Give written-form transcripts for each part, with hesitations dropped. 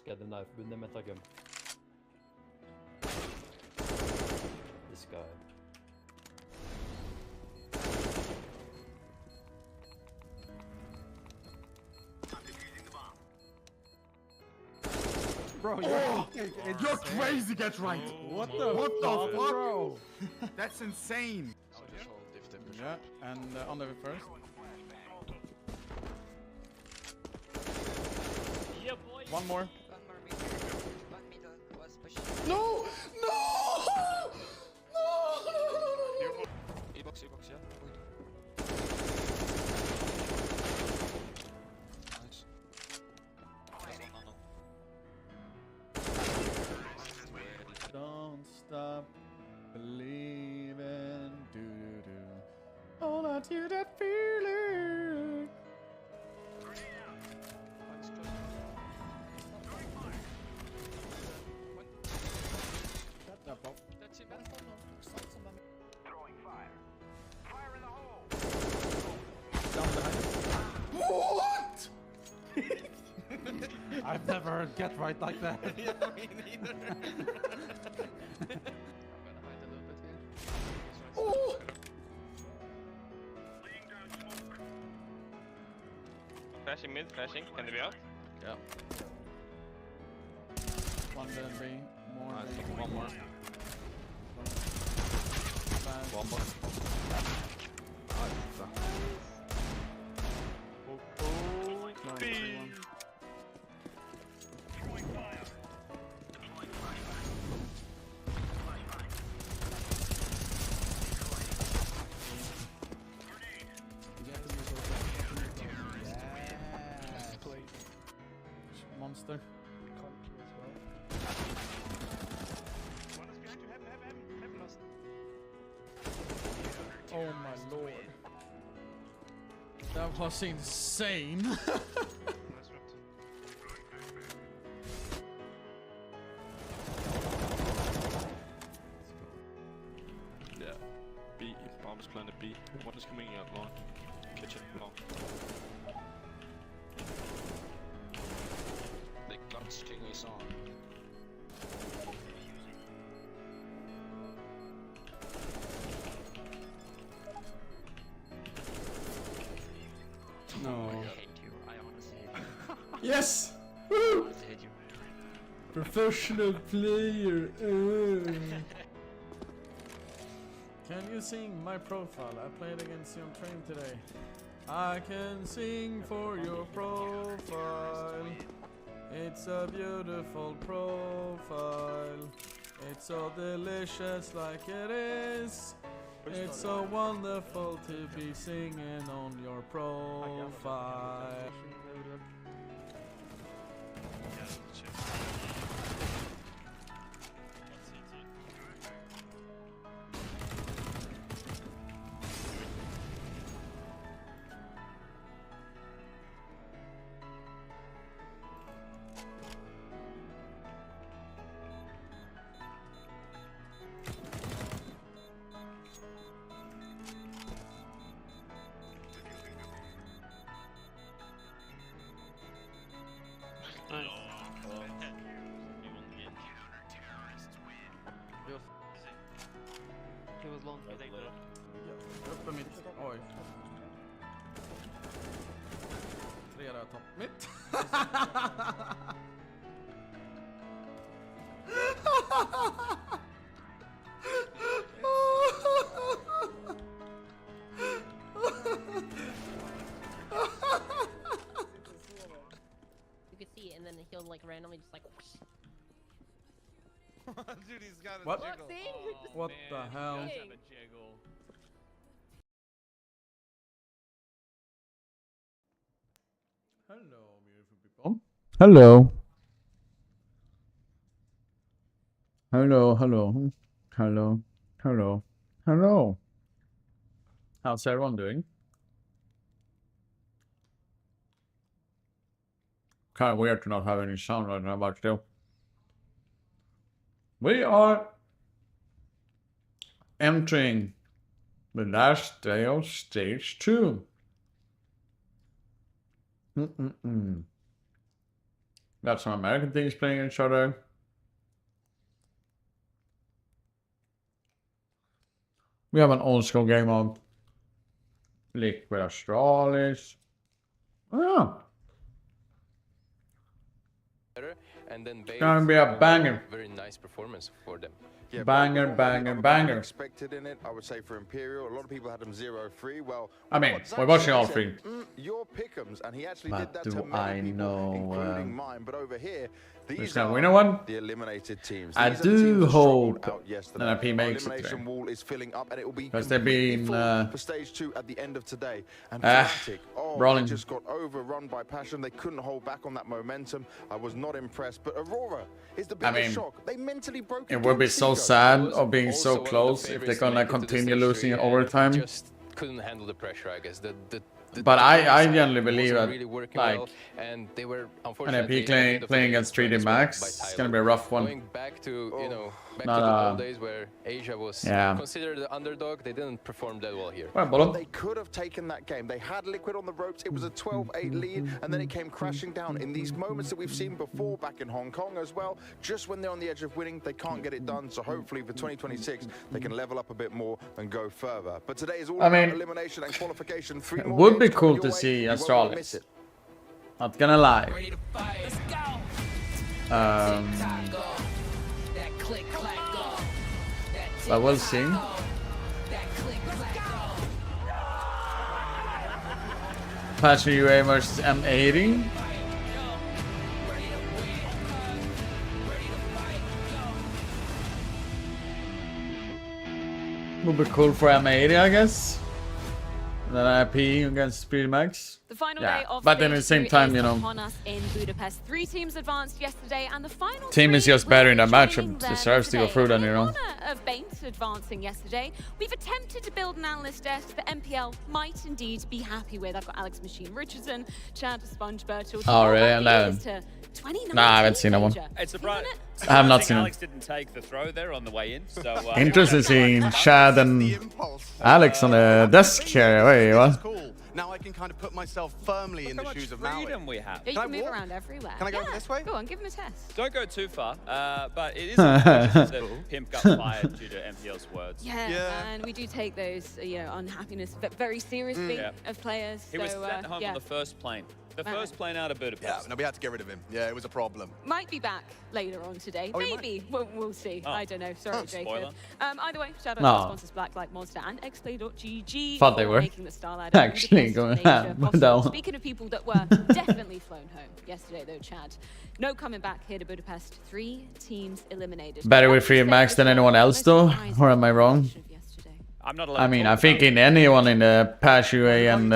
Get the knife, bunde med tagum. This guy. Bro, you're crazy, get right! What the fuck, bro? That's insane! Yeah, and on the first. Yeah, boy. One more. One middle was pushing. No! No! No! E-box, yeah. Nice. Don't stop believing. Do. Hold on to that feeling. That's it, man. Throwing fire. Fire in the hole. Down behind. What? I've never heard get right like that. Yeah, me neither. I'm gonna hide a little bit here. Oh! Laying down smoke. Flashing mid, flashing. Can they be out? Yeah. One then B. More. Nice. B. One more. Fast. One more. No, B. one. Throwing fire. Deploying flashbang. Flashbang. Grenade. Monster. One is behind you. Heaven lost. Oh my lord. That was insane. Nice round. Yeah. B. Bomb is planted B. One is coming out long. Kitchen long. The guns king is on. No. I hate you. I honestly hate you. Yes! I Woo! honestly hate you. Professional player. Can you sing my profile? I played against you on train today. I can sing for your profile. It's a beautiful profile. It's so delicious like it is. It's so wonderful to be singing on your profile. He was long. Uppe mitt. Oj. 3 där topp. Mitt. You can see it, and then he'll like randomly just like whoosh. Dude, he's got a What? jiggle. See? What the hell? He does have a jiggle. Hello, beautiful people. Hello. Hello, hello. Hello. Hello. Hello. How's everyone doing? Kind of weird to not have any sound right now, but still. We are entering the last day of stage 2. Got some American teams playing each other. We have an old school game of Liquid Astralis. Oh, And then it's gonna be a banger. very nice performance for them. Yeah, Banger, but banger, what banger. expected in it, I would say for Imperial, a lot of people had them 0-3. Well, I mean, what Zach we're watching all said, three. Your pick'ems, and he actually But did that do to many I people, know, including mine. But over here, who's these gonna are win one? the eliminated teams. I These are the do teams that hope struggled out yesterday. that IP Our makes it elimination today. wall is filling up, and it will be 'Cause they've completely been, full for stage 2 at the end of today. And Ah, Fnatic, oh, rolling. they just got overrun by passion. They couldn't hold back on that momentum. I was not impressed. But Aurora is the biggest mean, shock. They mentally broke It would be against so Seago. sad of being Also so one of the close if they're favorites to gonna make it to the continue stage losing in 3 and overtime. Just couldn't handle the pressure, I guess. But I side genuinely believe wasn't that, really working like, well, and they were an unfortunately IP playing against 3D Max, it's gonna be a rough one. Going back to back No, to the no. old days where Asia was Yeah. considered the underdog. They didn't perform that well here. Well, But Bolo. they could have taken that game. They had Liquid on the ropes. It was a 12-8 lead, and then it came crashing down. In these moments that we've seen before back in Hong Kong as well, just when they're on the edge of winning, they can't get it done. So hopefully for 2026, they can level up a bit more and go further. But today is all I about mean, elimination and qualification. it 3 more would be games cool coming to your way. see You won't wanna miss Astralis. it. Not gonna lie. But we'll see. Passion UA versus M80. Would be cool for M80, I guess. And then IP against 3D Max. The final Yeah, day of but then at the stage same 2 time, is you know, upon us in Budapest. 3 teams advanced yesterday, and the final team is 3 just better in will that be matchup. joining them Deserves to go today. through that, In you know. honor of Bain advancing yesterday, we've attempted to build an analyst desk that MPL might indeed be happy with. I've got Alex Machine Richardson, Chad Sponge Birchall. Oh, really? No. No. Nah, I haven't seen that one. It's surprising. I have not seen Alex him. didn't take the throw there on the way in. So Interesting seeing Chad and Alex on the desk here. Wait, what? Cool. Now I can kind of put myself firmly in the shoes of Maui. freedom we have. Yeah, you Can I can move walk? around everywhere. Can I go yeah. this way? Go on, give him a test. Don't go too far, but it is unfortunate that Pimp got fired due to MPL's words. Yeah, and we do take those, unhappiness very seriously Yeah. of players. He was so, sent home yeah. on the first plane. The first plane out of Budapest. Yeah, no, we had to get rid of him. Yeah, it was a problem. Might be back later on today. Oh, he Maybe. We'll see. Oh. I don't know. Sorry, Jacob. Spoiler. Either way, shout out No. to our sponsors Blacklight Monster and Xplay.gg Thought they for were making the STARLADDER actually Budapest going major ham with possible. that one. Speaking of people that were definitely flown home yesterday, though, Chad. No coming back here to Budapest. 3 teams eliminated. Better with That 3 was Max than the anyone else, most though? surprising Or am I wrong? of yesterday. I'm not allowed I to mean, talk I think about in anyone in the Patch UA and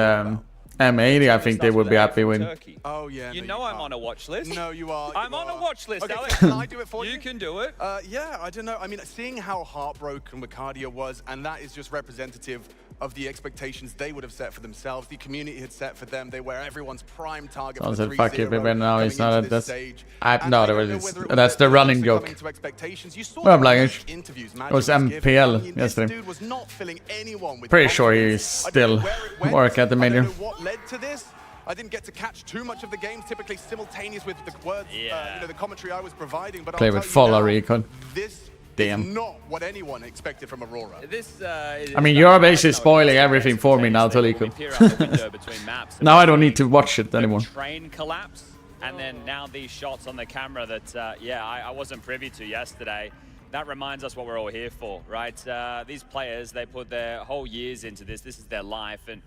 M80, I think they would be happy with. Turkey. Oh, yeah. You no, know I'm can't. on a watch list. No, you are. I'm you on a are. watch list, Okay, Alex. can I do it for you? You can do it. Yeah, I don't know. I mean, seeing how heartbroken Wicadia was, and that is just representative of the expectations they would have set for themselves, the community had set for them. They were everyone's prime target Someone for said, the "Fuck it, 3-0 but now he's coming not into at this this." stage. No, And there I don't was know this- whether it that's was the running coming joke. to expectations. You saw Well, the Blackish. interviews It was Magic giving. MPL I mean, yesterday. This dude was not filling anyone with Pretty sure confidence. he's I don't know still where it went. work at the I major. don't know what led to this. I didn't get to catch too much of the games, typically simultaneous with the words, the commentary I was providing. But Play I'll with tell full you now, recon. this Damn. is not what anyone expected from Aurora. I mean, you're basically spoiling everything for me now, Toliko. Now I don't need to watch it anymore. Train collapse, and then now these shots on the camera that, I wasn't privy to yesterday. That reminds us what we're all here for, right? These players, they put their whole years into this. This is their life, and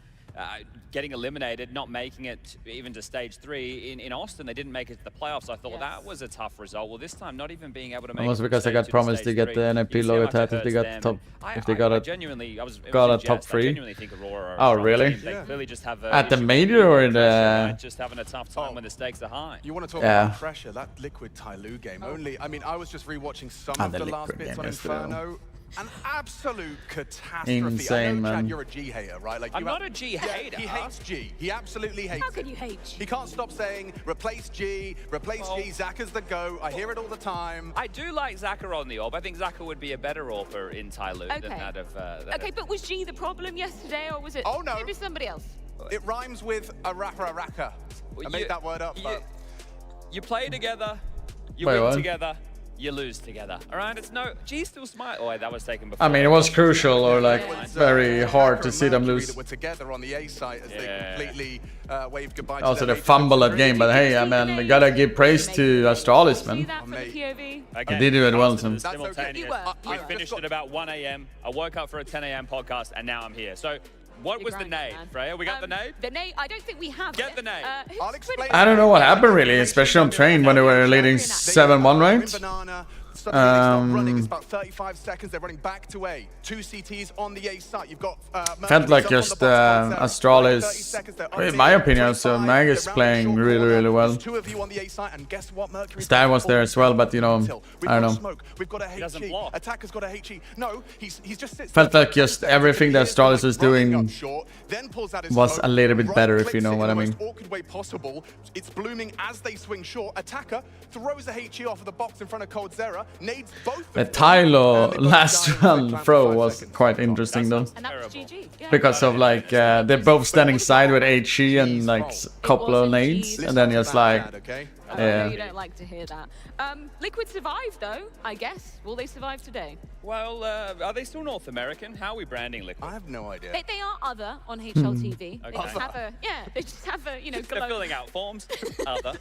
getting eliminated, not making it even to stage 3 in Austin, they didn't make it to the playoffs. I thought that was a tough result. Well, this time, not even being able to make Almost it because I from got stage 2 promised to stage get 3. the NIP You see how logo much it tat if they hurts got them. top, And if they I got a genuinely, it was got in a top jest. 3. I genuinely think Aurora are a Oh, strong really? team. They clearly just have At the issue with major or in pressure, the? right? Just having a tough time when the stakes are high. You want to talk Yeah. about pressure? That Liquid Tyloo game. I mean, I was just rewatching some Ah, of the the last Liquid bits game on yesterday. Inferno. An absolute catastrophe. Insane, I know, man. Chad, you're a G hater, right? Like I'm you not a G hater. He hates G. He absolutely hates How can it. you hate G? He can't stop saying, replace G, replace G, Zaka's the go. I hear it all the time. I do like Zaka on the AWP. I think Zaka would be a better AWPer in Tyloo than that of... Okay, but was G the problem yesterday, or was it Oh, no. maybe somebody else? It rhymes with a rapper, a racker. I made that word up, but... You play together, you Wait, win what? together, you lose together. All right, it's no. G still smile. Oh, wait, that was taken before. I mean, it was crucial or like very hard to see them lose. That were together on the A site as they completely waved goodbye to Also, their they mates. fumbled that game, but hey, I mean, we gotta give praise to Astralis, man. Again, They did do it well, Tim. simultaneous. We finished at about 1 a.m. I woke up for a 10 a.m. podcast, and now I'm here. So, what was the nade, Freya? We got the nade? The nade, I don't think we have Get the nade. I'll explain. I don't know what happened really, especially on train when they were leading 7-1, right? Suddenly they start running. It's about 35 seconds. They're running back to A. 2 CTs on the A site. You've got Felt like just Astralis, in my opinion, so Mag is playing really, really well. 2 of you on the A site, and guess what? Mercury's Stan was there as well, but you know, I don't know. We've got a HE. Attacker's got a HE. No, he's just sits Felt like just everything that Astralis was doing was a little bit better, if you know what I mean. Awkward way possible. It's blooming as they swing short. Attacker throws a HE off of the box in front of Cold Zera. Nades both. The Tylo last round throw was quite interesting though. And that was GG. Yeah. Because of like, they're both standing side with HE and like couple of nades, and then just like, yeah. You don't like to hear that. Liquid survived though, I guess. Will they survive today? Well, are they still North American? How are we branding Liquid? I have no idea. They are other on HLTV. They Okay. just have a, they just have a, you know, They're filling out forms. Other.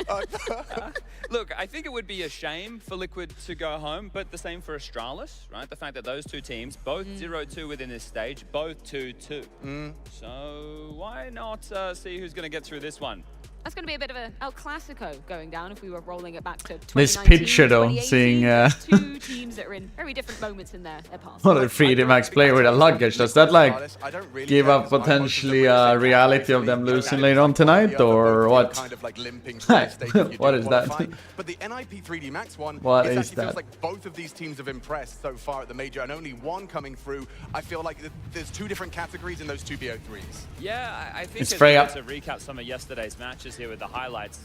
Look, I think it would be a shame for Liquid to go home, but the same for Astralis, right? The fact that those two teams, both 0-2 within this stage, both 2-2. So why not see who's going to get through this one? That's going to be a bit of a El Clasico going down if we were rolling it back to 2019, this picture though, 2018. seeing Two teams that are in very different moments in their past. what a 3D Max player with a luggage, does that like give up potentially a reality of them losing later on tonight, or what? What is that? But the NIP 3D Max one, What it is actually that? feels like both of these teams have impressed so far at the major, and only one coming through. I feel like there's 2 different categories in those 2 BO3s. Yeah, I think It's as Freya. to recap some of yesterday's matches here with the highlights.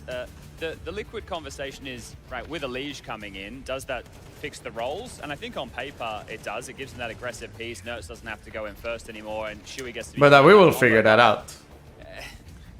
The Liquid conversation is, right, with Elige coming in, does that fix the roles? And I think on paper it does. It gives them that aggressive piece. Nerds doesn't have to go in first anymore, and Shui gets to be... But we will figure that out.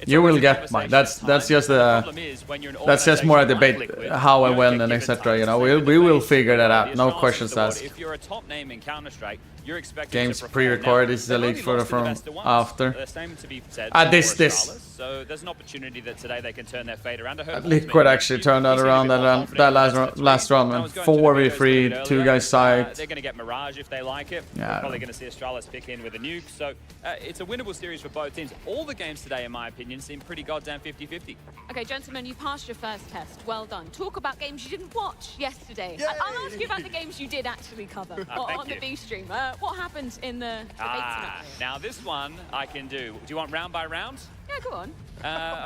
It's You always will a get mine. That's just that's just more a debate, how and when and etc. You know, we will figure that out. No questions asked. If you're a top name in Counter-Strike, you're expected Games to perform. pre-recorded. Now, This is the they've league only photo lost to the from best of ones. after. The same to be said This. for Astralis. So there's an opportunity that today they can turn their fate around. I heard Liquid actually turned that around that last round, man. 4v3, 2 guys side. They're going to get Mirage if they like it. Yeah, We're probably going to see Astralis pick in with a nuke. So it's a winnable series for both teams. All the games today, in my opinion, seem pretty goddamn 50-50. Okay, gentlemen, you passed your first test. Well done. Talk about games you didn't watch yesterday. I'll ask you about the games you did actually cover on the B stream. What happened in the debate tonight? Now this one I can do. Do you want round by round? Yeah, go on.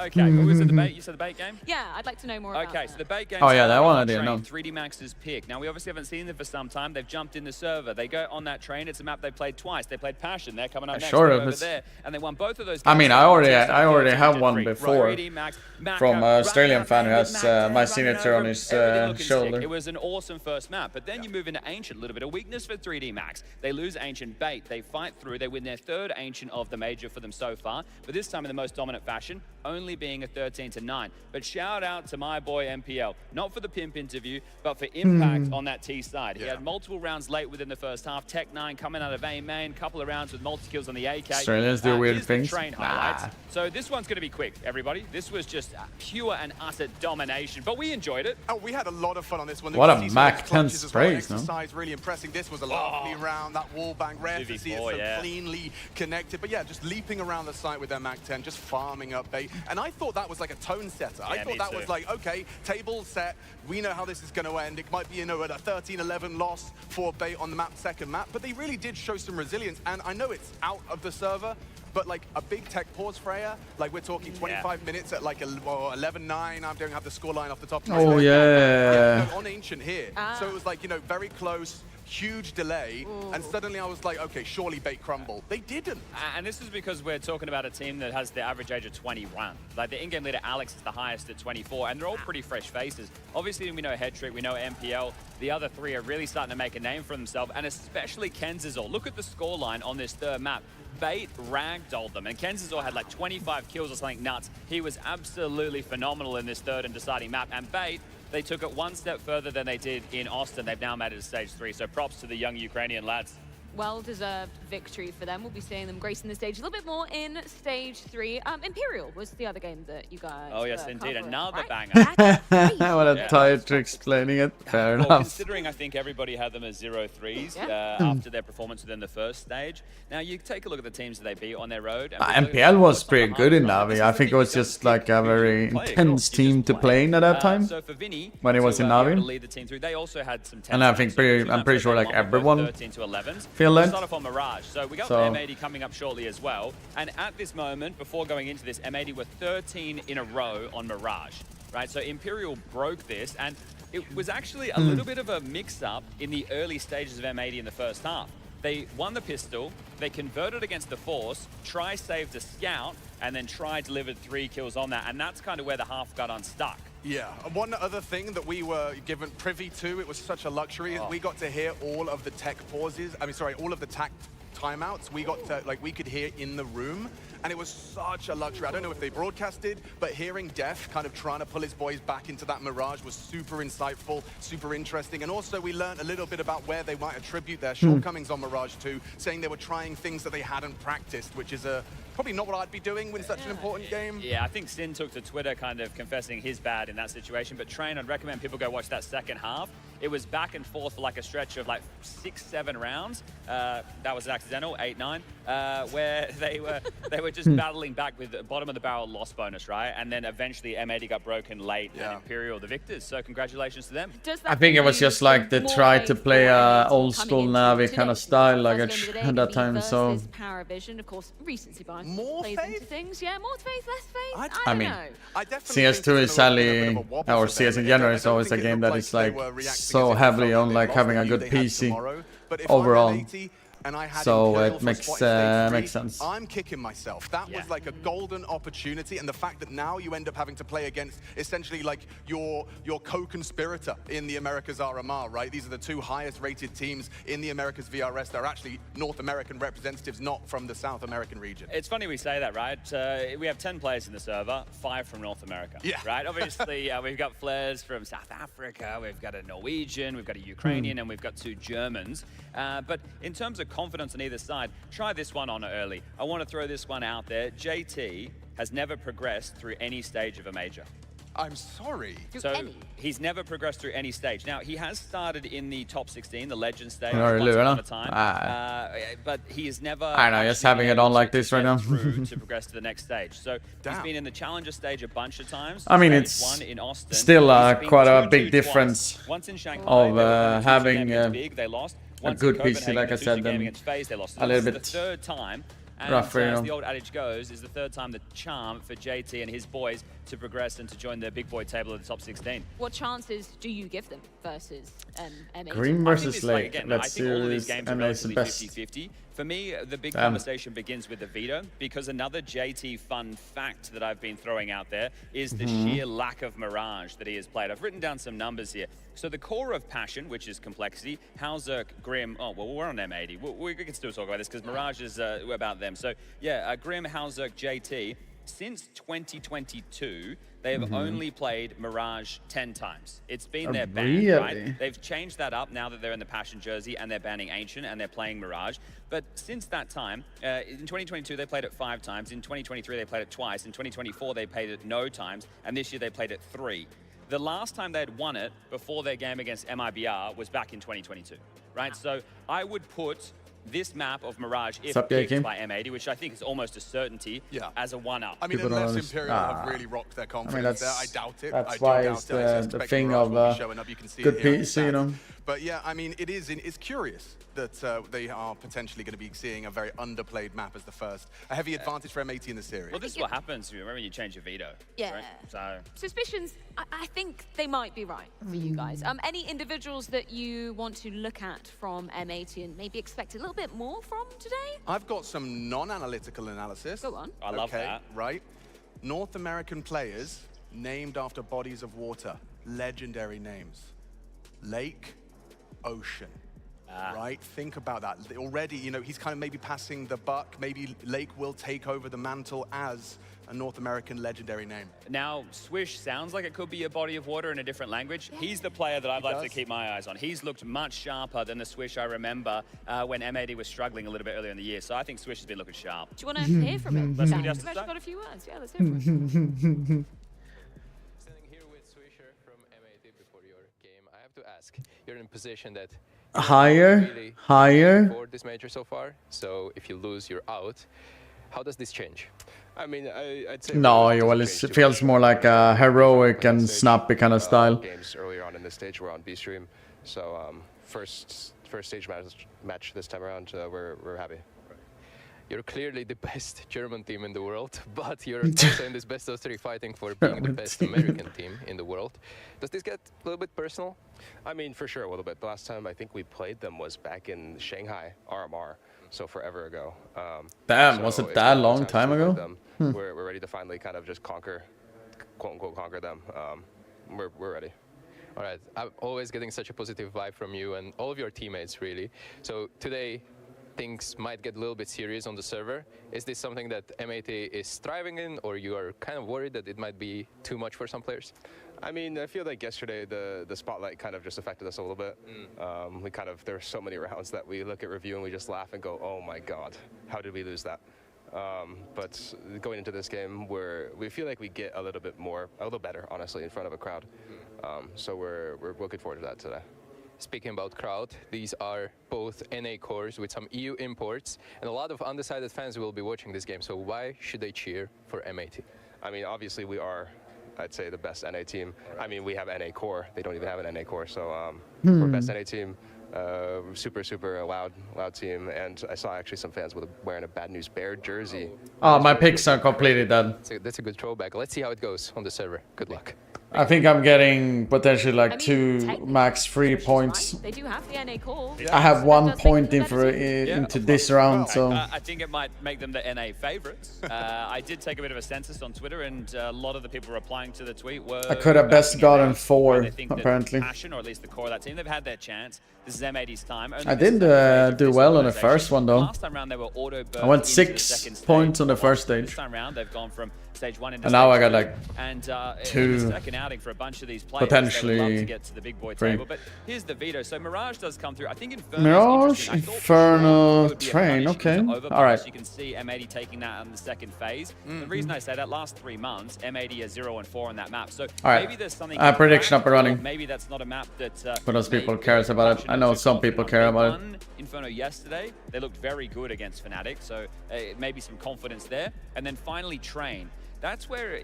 Okay, what was the debate? You said the bait game? Yeah, I'd like to know more about Okay, that. so the bait game. Oh, yeah, that one I didn't know. 3D Max's pick. Now we obviously haven't seen them for some time. They've jumped in the server. They go on that train. It's a map they played twice. They played Passion. They're coming up next. Sure, Over there, and they won both of those. I mean, I already have one 3D before Max, from an Australian fan who has my signature on his shoulder. It was an awesome first map, but then you move into Ancient. A little bit of weakness for 3D Max. They lose Ancient bait. They fight through. They win their 3rd Ancient of the major for them so far, but this time in the most dominant fashion, only being a 13-9. But shout out to my boy MPL, not for the pimp interview, but for impact on that T side. He had multiple rounds late within the first half. Tech9 coming out of A main, couple of rounds with multi-kills on the AK. Australians do weird Here's the things. train highlights. So this one's going to be quick, everybody. This was just pure and utter domination, but we enjoyed it. Oh, we had a lot of fun on this one. What a Mac 10 sprays, no? Exercise really impressing. This was a lovely round. That wall bang, rare to see it so cleanly connected. But yeah, just leaping around the site with their Mac 10, just farming up bait. And I thought that was like a tone setter. I thought that was like, okay, table set. We know how this is going to end. It might be, you know, a 13-11 loss for bait on the second map. But they really did show some resilience. And I know it's out of the server, but like a big tech pause, Freya. Like we're talking 25 minutes at like 11-9. I don't have the scoreline off the top. Oh yeah. On Ancient here. So it was like, you know, very close. huge delay, and suddenly I was like, okay, surely Bait crumble. They didn't. And this is because we're talking about a team that has the average age of 21. Like the in-game leader, Alex, is the highest at 24, and they're all pretty fresh faces. Obviously, we know Headtrick, we know MPL. The other three are really starting to make a name for themselves, and especially Kenzazor. Look at the scoreline on this third map. Bait ragdolled them, and Kenzazor had like 25 kills or something nuts. He was absolutely phenomenal in this third and deciding map, and Bait, they took it one step further than they did in Austin. They've now made it to stage 3, so props to the young Ukrainian lads. Well-deserved victory for them. We'll be seeing them gracing the stage a little bit more in stage 3. Imperial was the other game that you guys yes, indeed. covering, Another right? banger. What a tired trick explaining it. Fair Well, enough. considering I think everybody had them as 0-3s after their performance within the first stage. Now, you take a look at the teams that they beat on their road. MPL was pretty good in Navi. I think it was just like a very intense team to play in at that time. So for Vinny, when he was in Navi. lead the team through, they also had some And I think I'm pretty sure like everyone 13 to 11s. feel that. Start off on Mirage. So we got the M80 coming up shortly as well. And at this moment, before going into this, M80 were 13 in a row on Mirage, right? So Imperial broke this, and it was actually a little bit of a mix-up in the early stages of M80 in the first half. They won the pistol, they converted against the Force, Try saved a scout, and then Try delivered 3 kills on that, and that's kind of where the half got unstuck. Yeah, one other thing that we were given privy to, it was such a luxury, is we got to hear all of the tech pauses, all of the timeouts. We got to, we could hear in the room, and it was such a luxury. I don't know if they broadcasted, but hearing Def kind of trying to pull his boys back into that Mirage was super insightful, super interesting. And also we learned a little bit about where they might attribute their shortcomings on Mirage 2, saying they were trying things that they hadn't practiced, which is probably not what I'd be doing in such an important game. Yeah, I think Sin took to Twitter kind of confessing his bad in that situation, but Train, I'd recommend people go watch that second half. It was back and forth for like a stretch of like 6-7 rounds. That was accidental, 8-9, where they were just battling back with the bottom of the barrel loss bonus, right? And then eventually M80 got broken late and Imperial the victors. So congratulations to them. I think it was just like they tried to play a old school Navi kind of style, like at that time. So Paravision, of course, recency bias more plays faith? into things. Yeah, more faith, less faith. I don't mean, know. CS2 is sadly, or CS in general, is always a game that is like so heavily on like having a good PC overall. So it makes sense. I'm kicking myself. That was like a golden opportunity, and the fact that now you end up having to play against essentially like your co-conspirator in the Americas RMR, right? These are the 2 highest rated teams in the Americas VRS. They're actually North American representatives, not from the South American region. It's funny we say that, right? We have 10 players in the server, 5 from North America, right? Obviously, we've got flares from South Africa, we've got a Norwegian, we've got a Ukrainian, and we've got 2 Germans. But in terms of confidence on either side, try this one on early. I want to throw this one out there. JT has never progressed through any stage of a major. I'm sorry. So he's never progressed through any stage. Now, he has started in the top 16, the legend stage, once upon a time. But he has never... I know, just having it on like this right now. ...to progress to the next stage. So he's been in the challenger stage a bunch of times. I mean, it's still quite a big difference of having a good PC, like I said, than a little bit the third time. And rougher, as the old adage goes, is the third time the charm for JT and his boys to progress and to join the big boy table of the top 16. What chances do you give them versus M80? Green versus Lake. I think all of these games are relatively 50-50. For me, the big conversation begins with the veto, because another JT fun fact that I've been throwing out there is the sheer lack of Mirage that he has played. I've written down some numbers here. So the core of Passion, which is complexity, Halzerk, Grim, we're on M80. We can still talk about this because Mirage is about them. So yeah, Grim, Halzerk, JT, since 2022, they have only played Mirage 10 times. It's been their ban, right? They've changed that up now that they're in the Passion jersey and they're banning Ancient and they're playing Mirage. But since that time, in 2022, they played it 5 times. In 2023, they played it twice. In 2024, they played it no times. And this year, they played it 3. The last time they had won it before their game against MIBR was back in 2022, right? So I would put this map of Mirage, if picked by M80, which I think is almost a certainty, as a 1-up. I mean, unless Imperial have really rocked their confidence there, I doubt it. That's why it's the thing of good PC, you know. But yeah, I mean, it's curious that they are potentially going to be seeing a very underplayed map as the first. A heavy advantage for M80 in the series. Well, this is what happens when you change your veto. Yeah. Right? So Suspicions, I think they might be right for you guys. Any individuals that you want to look at from M80 and maybe expect a little bit more from today? I've got some non-analytical analysis. Go on. I love that. Right. North American players named after bodies of water. Legendary names. Lake, ocean. Right? Think about that. Already, you know, he's kind of maybe passing the buck. Maybe Lake will take over the mantle as a North American legendary name. Now, Swish sounds like it could be a body of water in a different language. He's the player that I'd like to keep my eyes on. He's looked much sharper than the Swish I remember when M80 was struggling a little bit earlier in the year. So I think Swish has been looking sharp. Do you want to hear from him? Let's We've do actually got a few words. Yeah, let's hear from him. Standing here with Swisher from M80 before your game, I have to ask, you're in a position that higher for this major so far, so if you lose, you're out. How does this change? I mean, I'd say no, well, it feels more like a heroic and snappy kind of style. Games earlier on in the stage were on B stream, so first stage match this time around, we're happy. You're clearly the best German team in the world, but you're also in this best of 3 fighting for being the best American team in the world. Does this get a little bit personal? I mean, for sure, a little bit. The last time I think we played them was back in Shanghai, RMR, so forever ago. Damn, was it that long time ago? We're ready to finally kind of just conquer, quote-unquote, conquer them. We're ready. All right, I'm always getting such a positive vibe from you and all of your teammates, really. So today, things might get a little bit serious on the server. Is this something that M80 is thriving in, or you are kind of worried that it might be too much for some players? I mean, I feel like yesterday the spotlight kind of just affected us a little bit. There were so many rounds that we look at review and we just laugh and go, oh my God, how did we lose that? But going into this game, we feel like we get a little better, honestly, in front of a crowd. So we're looking forward to that today. Speaking about crowd, these are both NA cores with some EU imports, and a lot of undecided fans will be watching this game. So why should they cheer for M80? I mean, obviously we are, I'd say, the best NA team. I mean, we have NA core. They don't even have an NA core. So we're best NA team. Super loud team. And I saw actually some fans wearing a Bad News Bear jersey. Oh, my picks are completely done. That's a good throwback. Let's see how it goes on the server. Good luck. I think I'm getting potentially like 2, max 3 points. They do have the NA call. I have 1 point into this round, so I think it might make them the NA favorites. I did take a bit of a census on Twitter, and a lot of the people replying to the tweet were. I could have best gotten 4 apparently. Passion, or at least the core of that team, they've had their chance. This is M80's time. I didn't do well on the first one though. Last time round they were auto I went 6 points on the first stage. This time round they've gone from stage 1 into and now I got 2. like and 2 second outing for a bunch of these players. potentially love to get to the big boy 3. table. But here's the veto. So Mirage does come through. I think Infernal Train. Okay. All right. You can see M80 taking that on the second phase. The reason I say that, last 3 months, M80 is 0-4 on that map. So maybe there's something. Prediction up and running. Maybe that's not a map that. For those people who cares about it. I know some people care about it. Inferno yesterday, they looked very good against Fnatic, so maybe some confidence there. And then finally Train. That's where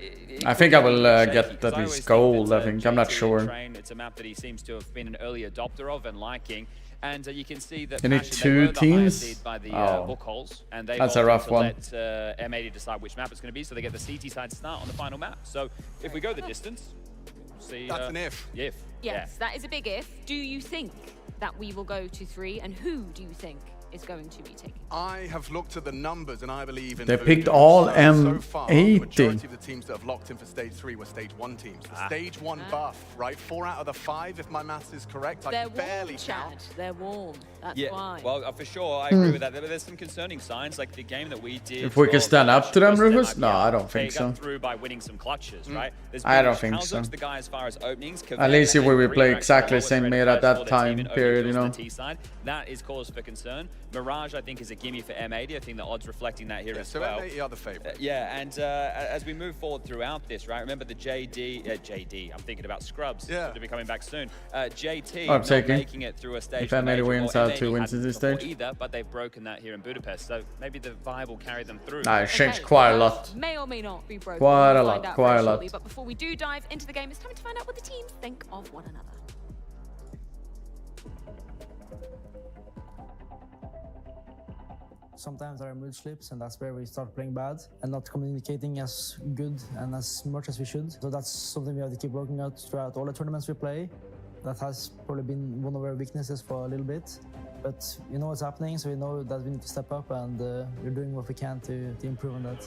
I think I will get at least gold. I think I'm not sure. Train, it's a map that he seems to have been an early adopter of and liking. And you can see that you need 2 teams. By the book holes, and they that's a rough one. Let M80 decide which map it's going to be, so they get the CT side to start on the final map. So if we go the distance, see. That's an if. If. Yes, that is a big if. Do you think that we will go to 3, and who do you think is going to be taking? I have looked at the numbers, and I believe in. They picked all so far, the M80. majority of the teams that have locked in for stage 3 were stage 1 teams. The stage 1 buff, right? 4 out of the 5, if my maths is correct. They're I can barely warm, count. Chad. They're warm. That's why. Well, for sure, I agree with that. There's some concerning signs, like the game that we did. If we can stand up to them, Rufus? No, I don't think so. They got through by winning some clutches, right? I don't think so. The guy as far as openings. At least if we play exactly the same meta at that time period, you know. That is cause for concern. Mirage, I think, is a gimme for M80. I think the odds reflecting that here as well. So M80 are the favorite. And as we move forward throughout this, right? Remember the JD. I'm thinking about Scrubs. Yeah. To be coming back soon. JT I'm taking. making it through a stage. If M80 wins out 2 wins in this stage. Either, but they've broken that here in Budapest. So maybe the vibe will carry them through. Nah, it's changed quite a lot. May or may not be broken. Quite a We'll lot. find out Quite a very lot. shortly. But before we do dive into the game, it's time to find out what the teams think of one another. sometimes our mood slips, and that's where we start playing bad and not communicating as good and as much as we should. So that's something we have to keep working out throughout all the tournaments we play. That has probably been one of our weaknesses for a little bit. But we know what's happening, so we know that we need to step up, and we're doing what we can to improve on that.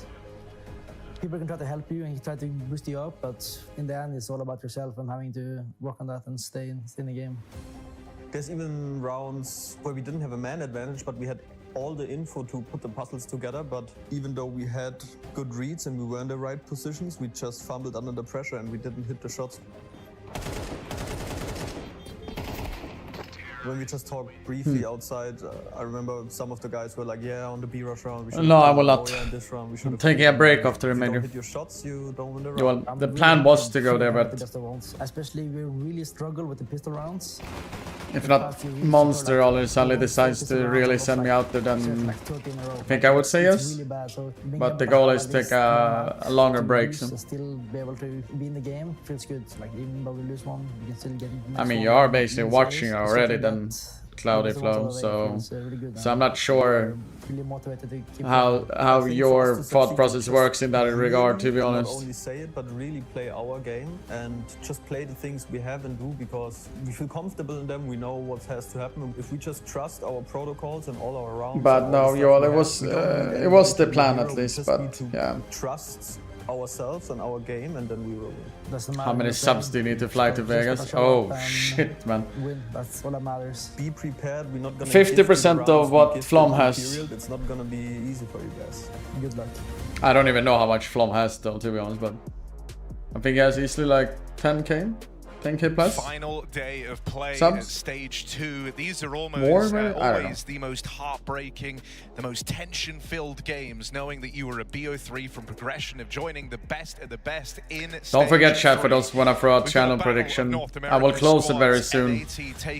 People can try to help you and try to boost you up, but in the end, it's all about yourself and having to work on that and stay in the game. There's even rounds where we didn't have a man advantage, but we had all the info to put the puzzles together. But even though we had good reads and we were in the right positions, we just fumbled under the pressure and we didn't hit the shots. When we just talked briefly outside, I remember some of the guys were like, yeah, on the B rush round, we should no, I will not. I'm taking a break after the major. Hit your shots, you don't win the round. Well, the plan was to go there, but especially we really struggle with the pistol rounds. If not Monster all suddenly decides to really send me out there, then I think I would say yes. But the goal is to take a longer break. So. Still be able to be in the game feels good. Like even though we lose one, we can still get. I mean, you are basically watching already then Cloudy Flow, so I'm not sure how your thought process works in that regard, to be honest. Not only say it, but really play our game and just play the things we have and do, because we feel comfortable in them. We know what has to happen. If we just trust our protocols and all our rounds. But no, it was the plan at least. But yeah. Trust ourselves and our game, and then we will win. How many subs do you need to fly to Vegas? Oh shit, man. Win. That's all that matters. Be prepared. We're not gonna 50% of what Flom has. It's not gonna be easy for you guys. Good luck. I don't even know how much Flom has though, to be honest, but I think he has easily like 10k. 10k plus. Final day of play subs? At stage 2. These are always the most heartbreaking, the most tension-filled games, knowing that you were a BO3 from progression of joining the best of the best in Don't forget, chat, for those when I throw out channel prediction. I will close it very soon.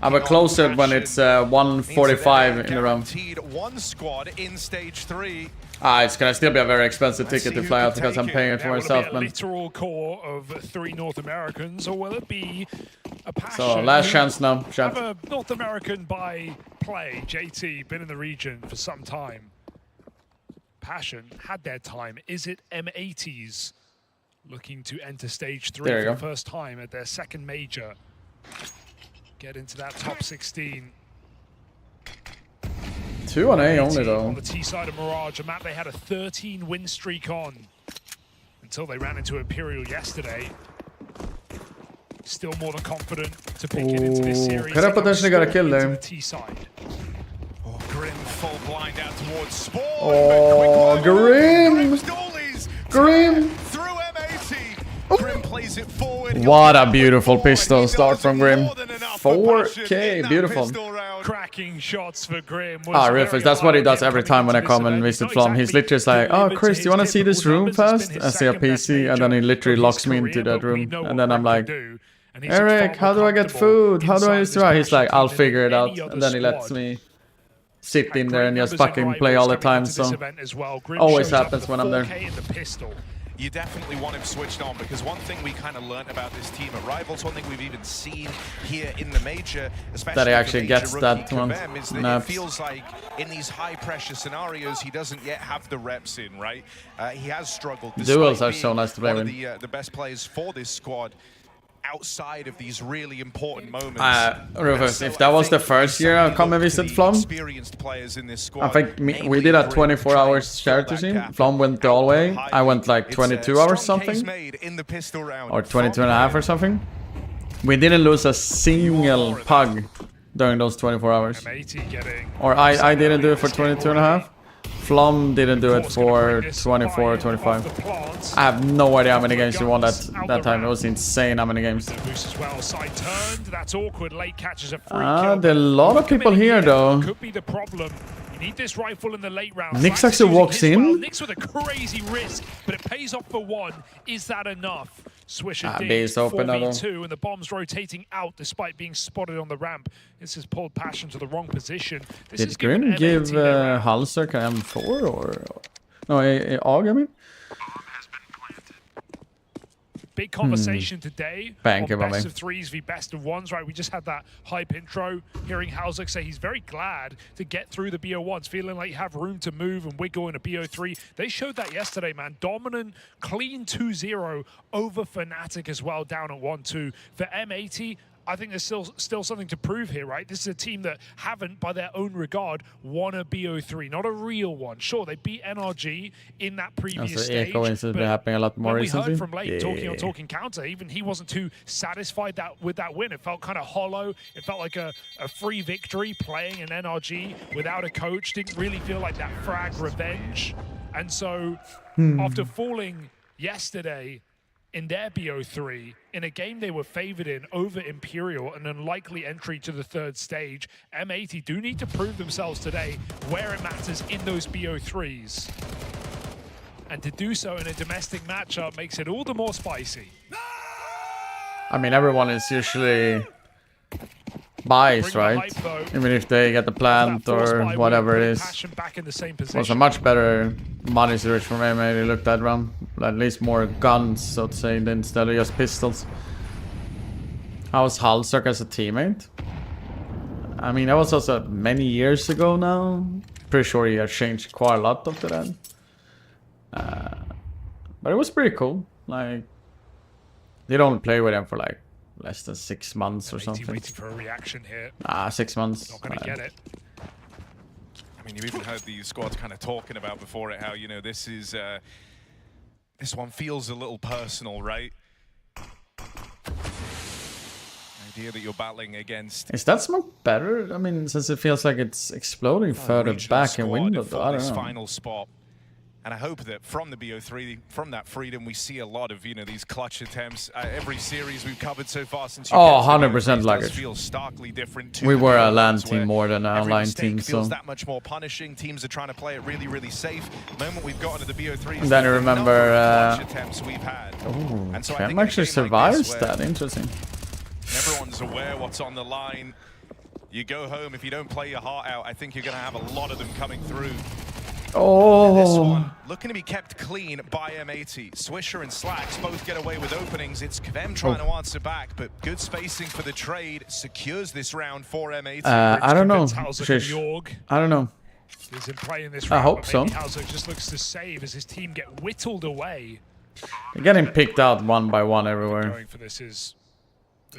I will close it when it's 1:45 in the round. One squad in stage 3. It's gonna still be a very expensive ticket to fly out because I'm paying it for myself, man. Will it be a literal core of 3 North Americans, or will it be a passion? So last chance now, chat. Have a North American by play. JT been in the region for some time. Passion had their time. Is it M80s looking to enter stage 3 for the first time at their second major? Get into that top 16. 2 on A only though. On the T side of Mirage, a map they had a 13 win streak on until they ran into Imperial yesterday. Still more than confident to pick it into this series. Could have potentially got a kill there. T side. Oh, Grim full blind out towards Spawn. Oh, Grim! Grim! Through M80. Grim plays it forward. What a beautiful pistol start from Grim. 4k, beautiful. Cracking shots for Grim. Rufus, that's what he does every time when I come and visit Flom. He's literally like, oh, Chris, do you want to see this room first? I see a PC, and then he literally locks me into that room. And then I'm like, Eric, how do I get food? How do I use it? He's like, I'll figure it out. And then he lets me sit in there and just fucking play all the time. So always happens when I'm there. You definitely want him switched on, because one thing we kind of learned about this team at Rivals, one thing we've even seen here in the major, especially that he actually gets that one. Is that it feels like in these high pressure scenarios he doesn't yet have the reps in, right? He has struggled. Duels are so nice to play with. The best players for this squad outside of these really important moments. Rufus, if that was the first year I come and visit Flom, I think we did a 24-hour charity team. Flom went the all way. I went like 22 hours something, or 22 and a half or something. We didn't lose a single pug during those 24 hours. Or I didn't do it for 22 and a half. Flom didn't do it for 24 or 25. I have no idea how many games we won that time. It was insane how many games. There are a lot of people here though. You need this rifle in the late round. Nix actually walks in. Nix with a crazy risk, but it pays off for 1. Is that enough? Swisher base open 4v2, and the bomb's rotating out despite being spotted on the ramp. This has pulled Passion to the wrong position. Did Grim give Halser M4 or no AUG, I mean? big conversation today Thank you, on best Bobby. of threes v best of ones, right? We just had that hype intro, hearing Halzuk say he's very glad to get through the BO1s, feeling like you have room to move and wiggle in a BO3. They showed that yesterday, man. Dominant, clean 2-0 over Fnatic as well, down at 1-2. For M80, I think there's still something to prove here, right? This is a team that haven't, by their own regard, won a BO3, not a real one. Sure, they beat NRG in that previous stage, Echo has been happening a lot more when we recently. heard from Late talking on Talking Counter, even he wasn't too satisfied with that win. It felt kind of hollow. It felt like a free victory playing an NRG without a coach. Didn't really feel like that frag revenge. And so after falling yesterday in their BO3, in a game they were favored in over Imperial, an unlikely entry to the third stage, M80 do need to prove themselves today where it matters in those BO3s. And to do so in a domestic matchup makes it all the more spicy. I mean, everyone is usually biased, right? Even if they get the plant or whatever it is. It was a much better money search from M80. They looked at round. At least more guns, so to say, instead of just pistols. How was Halzuk as a teammate? I mean, that was also many years ago now. Pretty sure he has changed quite a lot after that. But it was pretty cool. Like, they don't play with him for like less than 6 months or something. Waiting for a reaction here. 6 months. Not gonna get it. I mean, you even heard the squads kind of talking about before it how, you know, this is this one feels a little personal, right? The idea that you're battling against. Is that smoke better? I mean, since it feels like it's exploding further back in window, I don't know. Final spot. And I hope that from the BO3, from that freedom, we see a lot of, you know, these clutch attempts. Every series we've covered so far since you 100% like it. feels starkly different. We were a LAN team more than an online team, so. Feels that much more punishing. Teams are trying to play it really, really safe. The moment we've gotten to the BO3, And then I remember, clutch attempts we've had. Ooh, And so I Cam think in a actually game like this, survives where that. Interesting. everyone's aware what's on the line. You go home, if you don't play your heart out, I think you're going to have a lot of them coming through. This one looking to be kept clean by M80. Swisher and Slacks both get away with openings. It's Kvem trying to answer back, but good spacing for the trade secures this round for M80. I don't know. I don't know. Is in play in this I round, hope but so. maybe Halzuk just looks to save as his team get whittled away. They're getting picked out one by one everywhere. Going for this is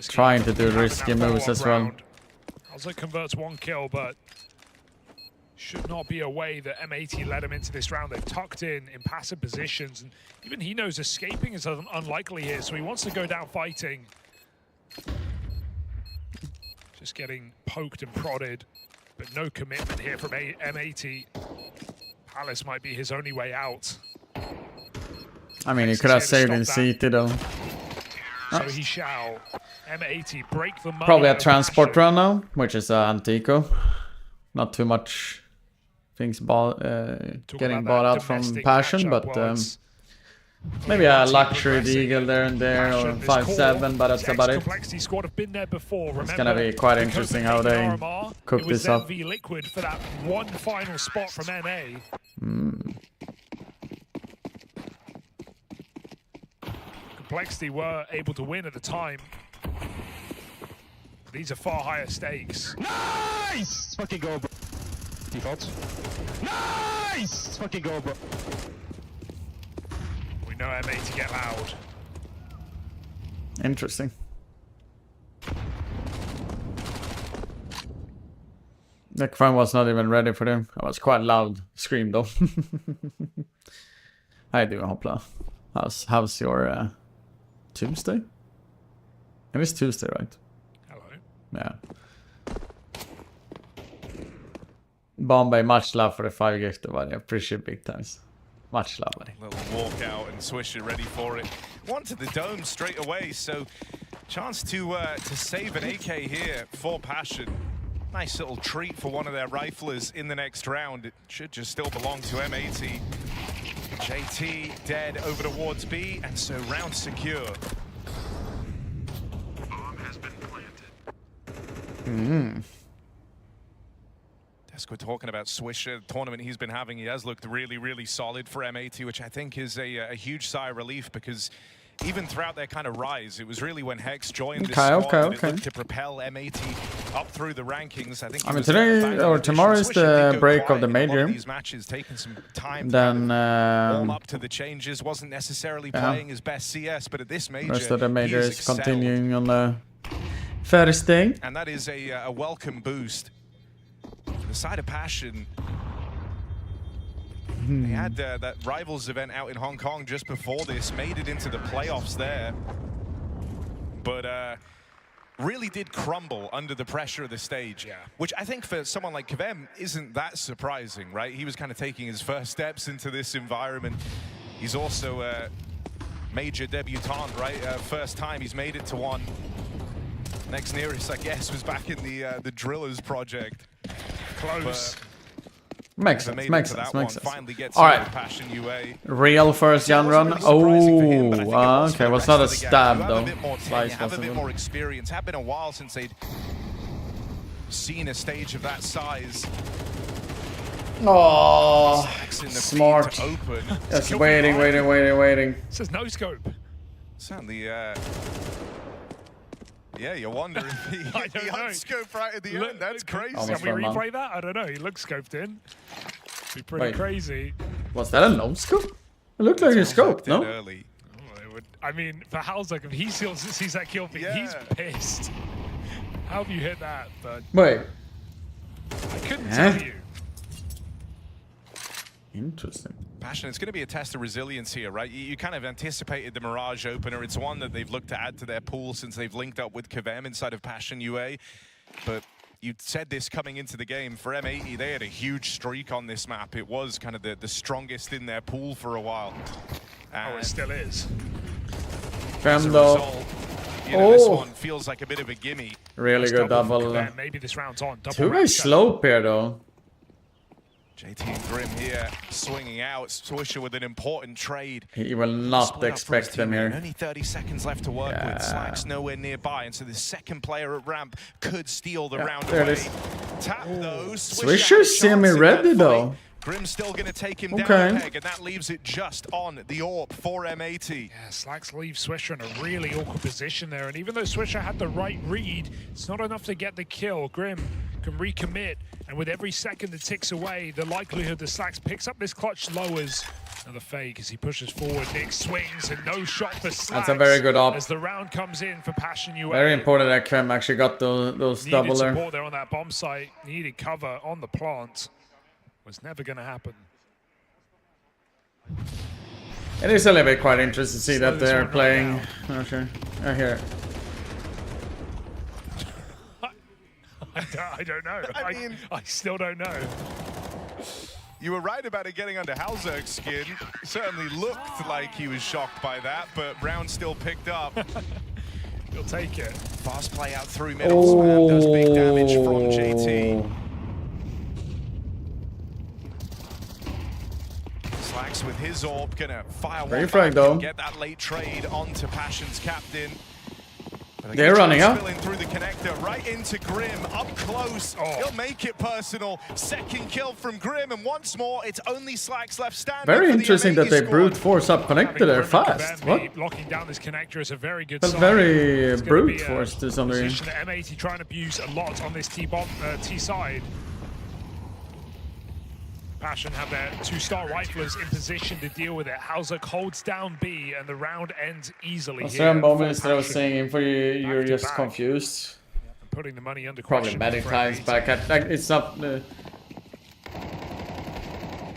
Trying to do risky moves as well. Halzuk converts 1 kill, but should not be a way that M80 led him into this round. They've tucked in passive positions, and even he knows escaping is unlikely here, so he wants to go down fighting. Just getting poked and prodded, but no commitment here from M80. Palace might be his only way out. I mean, he could have saved in CT though. So he shall. M80 break the money. Probably a transport run now, which is Antico. Not too much things getting bought out from Passion, but maybe a luxury deagle there and there, or 5-7, but that's about it. Squad have been there before. It's gonna be quite interesting how they cook this up. Liquid for that one final spot from NA. Complexity were able to win at the time. These are far higher stakes. Nice! Let's fucking go, bro. Default. Nice! Let's fucking go, bro. We know M80 get loud. Interesting. The crime was not even ready for them. I was quite loud scream though. How you doing, Hopla? How's your Tuesday? It is Tuesday, right? Hello. Yeah. Bombay, much love for the 5 gift, buddy. I appreciate big times. Much love, buddy. Little walk out and Swisher ready for it. One to the dome straight away, so chance to save an AK here for Passion. Nice little treat for one of their riflers in the next round. It should just still belong to M80. JT dead over towards B, and so round secure. Bomb has been planted. We're talking about Swisher, the tournament he's been having. He has looked really, really solid for M80, which I think is a huge sigh of relief, because even throughout their kind of rise, it was really when Hex joined this Okay, squad that it okay. looked to propel M80 up through the rankings. I think I mean, today or tomorrow is the break of the major. these matches taking some time Then warm up to the changes. Wasn't necessarily playing his best CS, but at this major, rest of the major he has is excelled. continuing on the first day. And that is a welcome boost. The side of Passion. They had that Rivals event out in Hong Kong just before this, made it into the playoffs there. But really did crumble under the pressure of the stage, which I think for someone like Kvem isn't that surprising, right? He was kind of taking his first steps into this environment. He's also a major debutant, right? First time he's made it to one. Next nearest, I guess, was back in the Drillers project. Close. Makes sense, makes sense, makes sense. All Alright. Real first gun run. Oh, okay, was not a stab though. Slice Have a wasn't bit good. more experience. Have been a while since they'd seen a stage of that size. Oh, Slacks in the smart. feed to open. Just waiting. Says no scope. Certainly, yeah, you wonder if he unscoped right at the end. That's crazy. Can we replay that? I don't know. He looks scoped in. Be pretty crazy. Was that a no scope? It looked like a scope, no? Early. Oh, I mean, for Halzak, if he sees that kill feed, he's pissed. How have you hit that? But Wait. I couldn't tell you. Interesting. Passion, it's going to be a test of resilience here, right? You kind of anticipated the Mirage opener. It's one that they've looked to add to their pool since they've linked up with Kvem inside of Passion UA. But you said this coming into the game. For M80, they had a huge streak on this map. It was kind of the strongest in their pool for a while. Oh, it still is. Kvem though. This one feels like a bit of a gimme. Really good double. Maybe this round's on. Two guys slope here though. JT and Grim here swinging out. Swisher with an important trade. He will not expect them here. Only 30 seconds left to work with. Slack's nowhere nearby, and so the second player at ramp could steal the round there away. it is. Tap those. Swisher's semi-ready though. Grim's still going to take him down a peg, and that leaves it just on the AWP for M80. Yeah, Slacks leaves Swisher in a really awkward position there, and even though Swisher had the right read, it's not enough to get the kill. Grim can recommit, and with every second that ticks away, the likelihood that Slacks picks up this clutch lowers. Another fake as he pushes forward. Nick swings, and no shot for Slacks. That's a very good op. As the round comes in for Passion UA. Very important that Kvem actually got those Needed double there. support there on that bomb site. Needed cover on the plant. Was never going to happen. It is a little bit quite interesting to see that they're playing. Oh, sure. I hear it. I don't know. I mean, I still don't know. You were right about it getting under Halzer's skin. Certainly looked like he was shocked by that, but round still picked up. You'll take it. Fast play out through middle. Spam does big damage from JT. Slacks with his AWP, gonna fire Very one frank, back though. and get that late trade onto Passion's captain. But They're running up. Spilling through the connector, right into Grim, up close. He'll make it personal. Second kill from Grim, and once more, it's only Slacks left standing. Very for the interesting that M80 they squad. brute force up connected there fast. What? Locking down this connector is a very good That's sign. very It's gonna be brute a force to some degree. position that M80 trying to abuse a lot on this T side. Passion have their two-star riflers in position to deal with it. Halzak holds down B, and the round ends easily Was here. there a moment for instead of Passion. saying info you're to just back. confused? Putting the money under Probably question many for times M80. back at like, it's not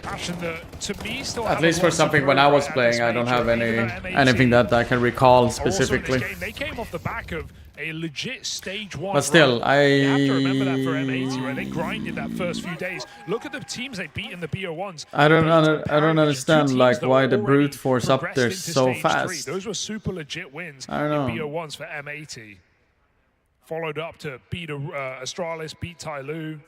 Passion, to me, still at have least a for lot to something when I prove was at playing this I don't major. have Even any though M80 anything that I can recall are also in this specifically. game, they came off the back of a legit stage 1 But still, run. You have to remember that for M80, where they grinded that first few days. Look at the teams they beat in the BO1s. I don't understand teams like that why were the already brute force up progressed there into so stage 3. fast. Those were super legit wins I don't in know. BO1s for M80. Followed up to beat Astralis, beat Tyloo.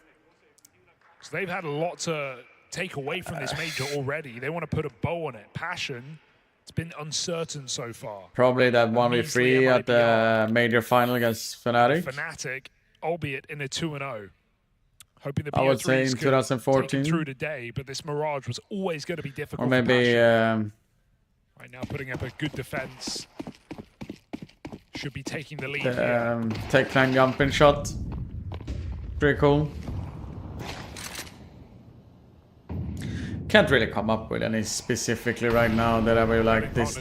So they've had a lot to take away from this major already. They want to put a bow on it. Passion, it's been uncertain so far. Probably that 1v3 at the major final against Fnatic. Fnatic, albeit in a 2-0. Hoping the I would say in BO3s could 2014. take them through today, but this Mirage was always going to be difficult Or for maybe Passion. Right now, putting up a good defense. Should be taking the lead. Take climb jumping shot. Pretty cool. Can't really come up with any specifically right now that I will like this.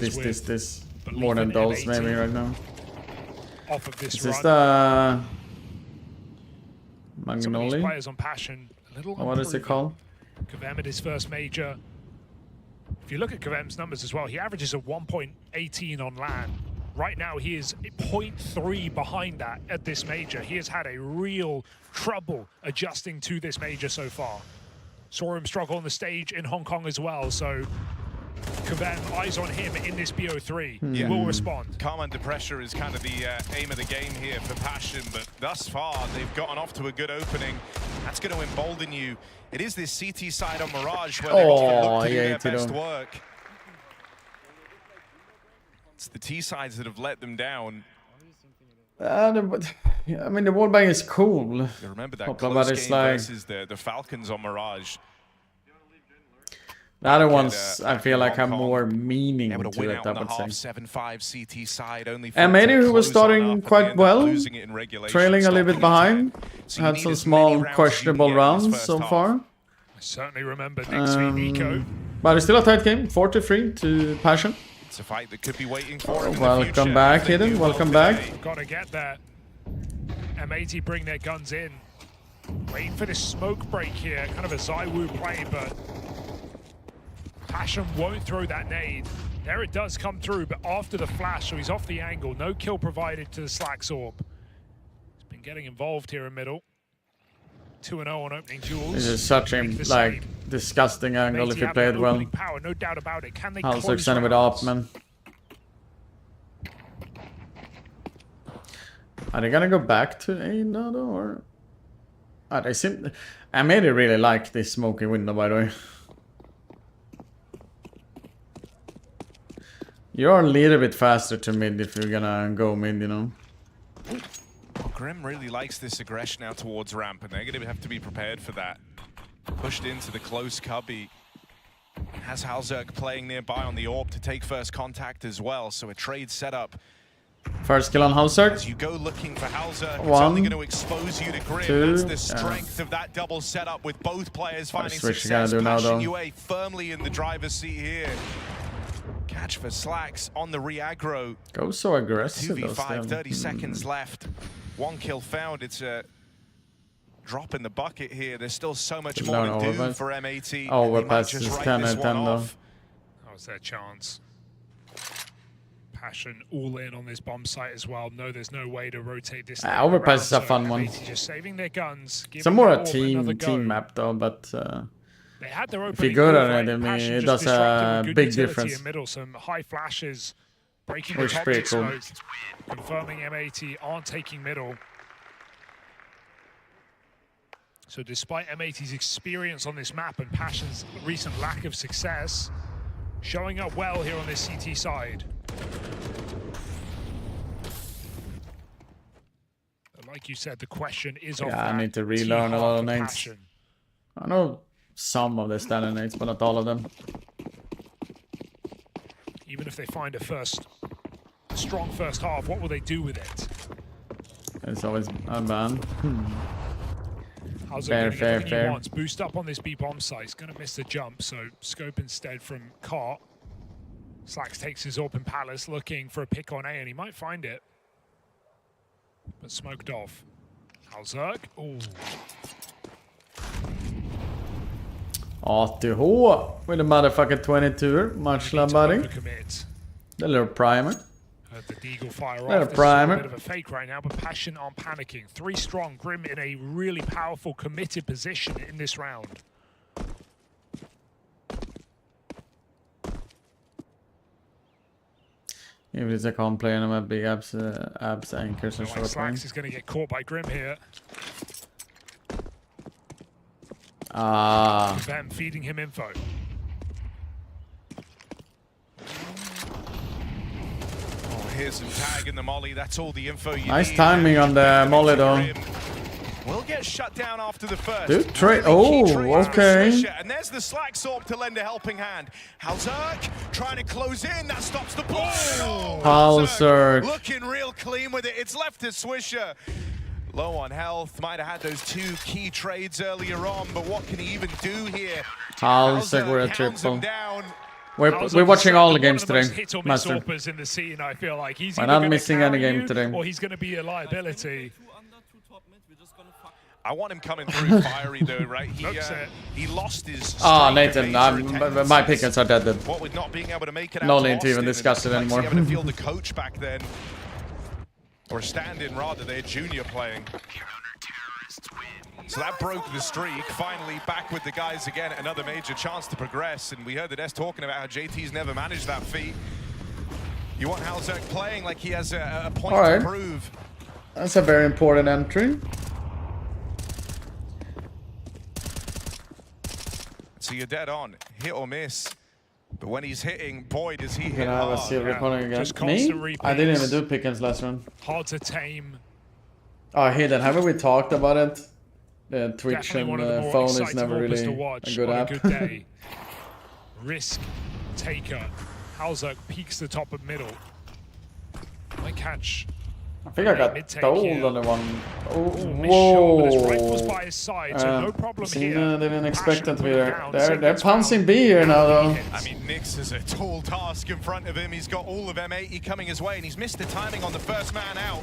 More than those maybe right now. Off of this Is this the Magnoli? Players on Passion, a little what is it called? Kavem at his first major. If you look at Kavem's numbers as well, he averages a 1.18 on LAN. Right now, he is 0.3 behind that at this major. He has had a real trouble adjusting to this major so far. Saw him struggle on the stage in Hong Kong as well, so Kavem, eyes on him in this BO3. Will respond. Calm under pressure is kind of the aim of the game here for Passion, but thus far they've gotten off to a good opening. That's going to embolden you. It is this CT side on Mirage where they often look to do their best work. It's the T sides that have let them down. I mean, the wallbang is cool. You remember that close game versus the Falcons on Mirage. The other ones, I feel like have more meaning to it, I would say. 7-5 CT side, only Maybe who was starting quite well, trailing a little bit behind. Had some small questionable rounds so far. I certainly remember next week, Nico. But it's still a tight game, 4-3 to Passion. It's a fight that could be waiting for him. Welcome back, Hidden. Welcome back. Gotta get that. M80 bring their guns in. Waiting for this smoke break here. Kind of a Zywoo play, but Passion won't throw that nade. There it does come through, but after the flash, so he's off the angle. No kill provided to the Slack's orb. He's been getting involved here in middle. 2-0 on opening duels. This is such a disgusting angle if you play it well. Power, no doubt about it. Can they I'll close extend it with rounds? Opman. Are they gonna go back to A now though, or? They seem. I made it really like this smoky window, by the way. You're a little bit faster to mid if you're gonna go mid, you know. Grim really likes this aggression out towards ramp, and they're going to have to be prepared for that. Pushed into the close cubby. Has Halzerk playing nearby on the orb to take first contact as well, so a trade setup. First kill on Halzerk. As you go looking for Halzerk, it's only going to expose you to Grim. Two, That's the strength of that double setup with both players finding switch success. now, Passion though. UA firmly in the driver's seat here. Catch for Slacks on the re-aggro. Go so aggressive. 2v5, 30 seconds left. One kill found. It's a drop in the bucket here. There's still so much more to do for M80. Oh, we're past this 10 and 10 though. That was their chance. Passion all in on this bomb site as well. No, there's no way to rotate this. Overpass is a fun one. Just saving their guns. It's more a team map though, but they had their if you're good on it, I mean, it does a big difference. In middle, some high flashes, breaking the top cool. Smoke, confirming M80 aren't taking middle. So despite M80's experience on this map and Passion's recent lack of success, showing up well here on this CT side. But like you said, the question is off I need to relearn a lot of names. I know some of the standard names, but not all of them. Even if they find a strong first half, what will they do with it? It's always a ban. Fair. Wants. Boost up on this B bomb site. He's going to miss the jump, so scope instead from Cart. Slacks takes his AWP in Palace, looking for a pick on A, and he might find it. But smoked off. Halzerk. Ooh. ATH with a motherfucking 22. Much love, buddy. The little primer. The Deagle fire off. Little primer. A bit of a fake right now, but Passion aren't panicking. 3 strong. Grim in a really powerful, committed position in this round. Even if I can't play any big abs anchors and short Slacks is going to get caught by Grim here. Them feeding him info. Oh, here's some tag in the molly. That's all the info you nice need. timing on the molly though. will get shut down after the first. Dude, okay. And there's the Slack Sorb to lend a helping hand. Halzerk trying to close in. That stops the ball. Halzerk looking real clean with it. It's left to Swisher. Low on health. Might have had those 2 key trades earlier on, but what can he even do here? Halzerk with a triple. We're watching all the games today, Master. In the scene, I feel like he's we're not missing any game today. Or he's going to be a liability. I want him coming through fiery though, right? He lost his. Oh, Nathan, my pickets are dead. What with not being able to make it no out need to even discuss it anymore. Having to field the coach back then, or stand-in rather. They're junior playing. So that broke the streak. Finally back with the guys again. Another major chance to progress. And we heard the Des talking about how JT's never managed that feat. You want Halzerk playing like he has a point to prove. That's a very important entry. So you're dead on, hit or miss. But when he's hitting, boy, does he hit Gonna have hard. a silver calling again. Me? I didn't even do pickings last run. Hard to tame. Oh, Hayden, haven't we talked about it? The Twitch and phone is never really a good app. Good day. Risk taker. Halzerk peaks the top of middle. Might catch. I think I got told on the one. Oh, whoa! By his side, so no problem here. Didn't expect them to be there. They're pouncing B here now, though. I mean, Nyx has a tall task in front of him. He's got all of M80 coming his way, and he's missed the timing on the first man out.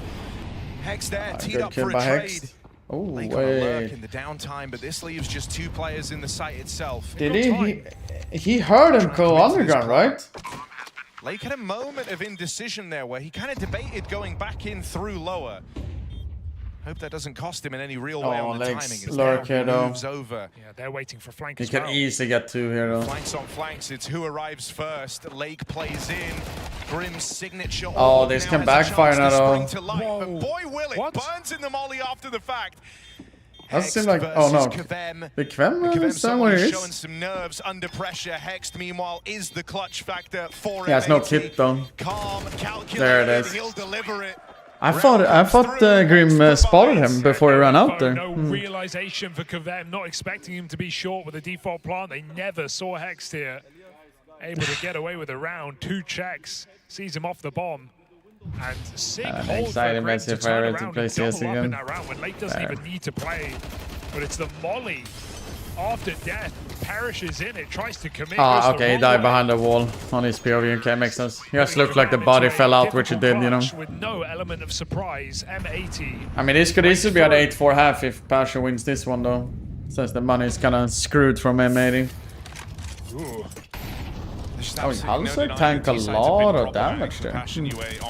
Hex there, teed up for a trade. Oh, wait. Lurk in the downtime, but this leaves just 2 players in the site itself. Did he heard him go underground, right? Lake had a moment of indecision there where he kind of debated going back in through lower. Hope that doesn't cost him in any real way on the timing. Lurk here, though. Moves over. Yeah, they're waiting for flank He as can well. easily get 2 here, though. Flanks on flanks. It's who arrives first. Lake plays in. Grim's signature. Oh, this can backfire now, though. But boy, will it. Burns in the molly after the fact. That seems like, oh no, the Kvem is somewhere he is. Showing some nerves under pressure. Hext, meanwhile, is the clutch factor for Yeah, it's no kit though. Calm, there it is. He'll deliver it. I thought Grim spotted him before he ran out there. No realization for Kvem, not expecting him to be short with a default plant. They never saw Hext here. Able to get away with a round, 2 checks, sees him off the bomb. And sick hold excited for Messi to if I turn ever to around play and CS double up in again. that round when Lake doesn't even need to play. But it's the molly after death perishes in it, tries to commit. Ah, okay, he died behind the wall on his POV. Okay, makes sense. He just looked like the body fell out, which it did, you know. With no element of surprise, M80. I mean, this could easily be at 8-4 half if Pasha wins this one, though. Since the money is kind of screwed from M80. Ooh. Oh, Halzerk tank a lot of damage there. On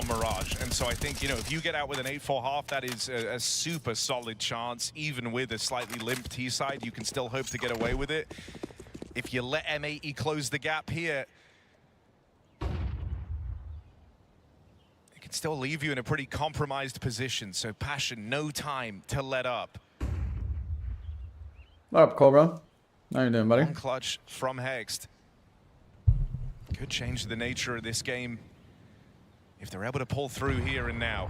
Mirage. And so I think, you know, if you get out with an 8-4 half, that is a super solid chance. Even with a slightly limp T side, you can still hope to get away with it. If you let M80 close the gap here, it can still leave you in a pretty compromised position. So Passion, no time to let up. What up, Cobra? How you doing, buddy? One clutch from Hext. Could change the nature of this game if they're able to pull through here and now.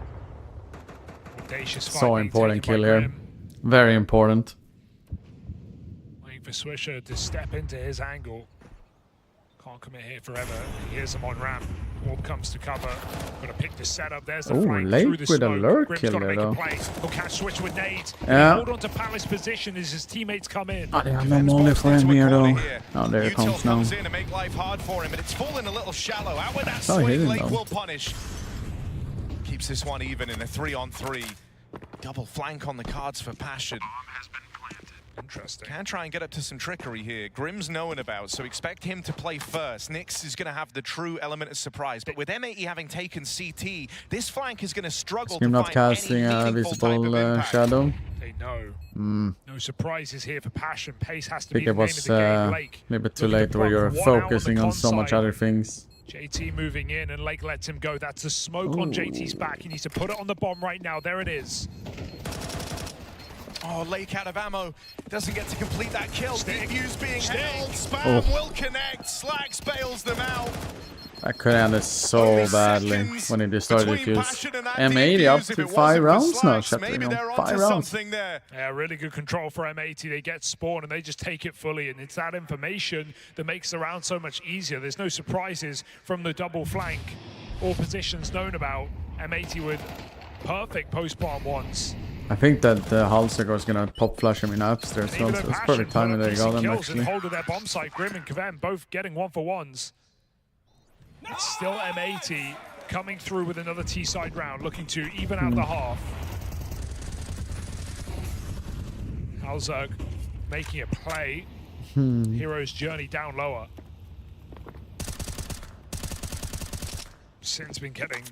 So important kill here. Very important. Waiting for Swisher to step into his angle. Can't commit here forever. He hears him on ramp. Orb comes to cover. Gonna pick the setup. There's the flank through the with a smoke. lurk Grim's killer, gotta make though. a play. He'll catch Switch with nades. Yeah. Hold on to Palace position as his teammates come in. Oh, yeah, no molly for him here, though. Oh, there it comes now. Comes in to make life hard for him, but it's fallen a little shallow. Out with that Saw swing, him, Lake though. will punish. Keeps this one even in a 3-on-3. Double flank on the cards for Passion. Interesting. Can try and get up to some trickery here. Grim's known about, so expect him to play first. Nyx is going to have the true element of surprise, but with M80 having taken CT, this flank is going to struggle Scream to not find casting any a meaningful type of visible impact. shadow. They know. Mm. No surprises here for Passion. Pace has to I think be it the name of was the game. a Lake little bit too looking to late where you're block one out on the focusing on so much con other side. things. JT moving in and Lake lets him go. That's a smoke on JT's back. He needs to put it on the bomb right now. There it is. Oh, Lake out of ammo. Doesn't get to complete that kill. Defuse being held. Spam Oh. will connect. Slacks bails them out. I could end it so badly when it started to defuse. M80 up to 5 rounds now, Shatter. 5 rounds. Yeah, really good control for M80. They get spawn and they just take it fully, and it's that information that makes the round so much easier. There's no surprises from the double flank. All positions known about. M80 with perfect post-bomb once. I think that Halsek was gonna pop flash him in upstairs, so it's perfect timing that he got him actually. Hold of their bomb site. Grim and Kevem both getting 1-for-1s. It's still M80 coming through with another T-side round, looking to even out the half. Halzerg making a play. Hero's journey down lower. Sin's been getting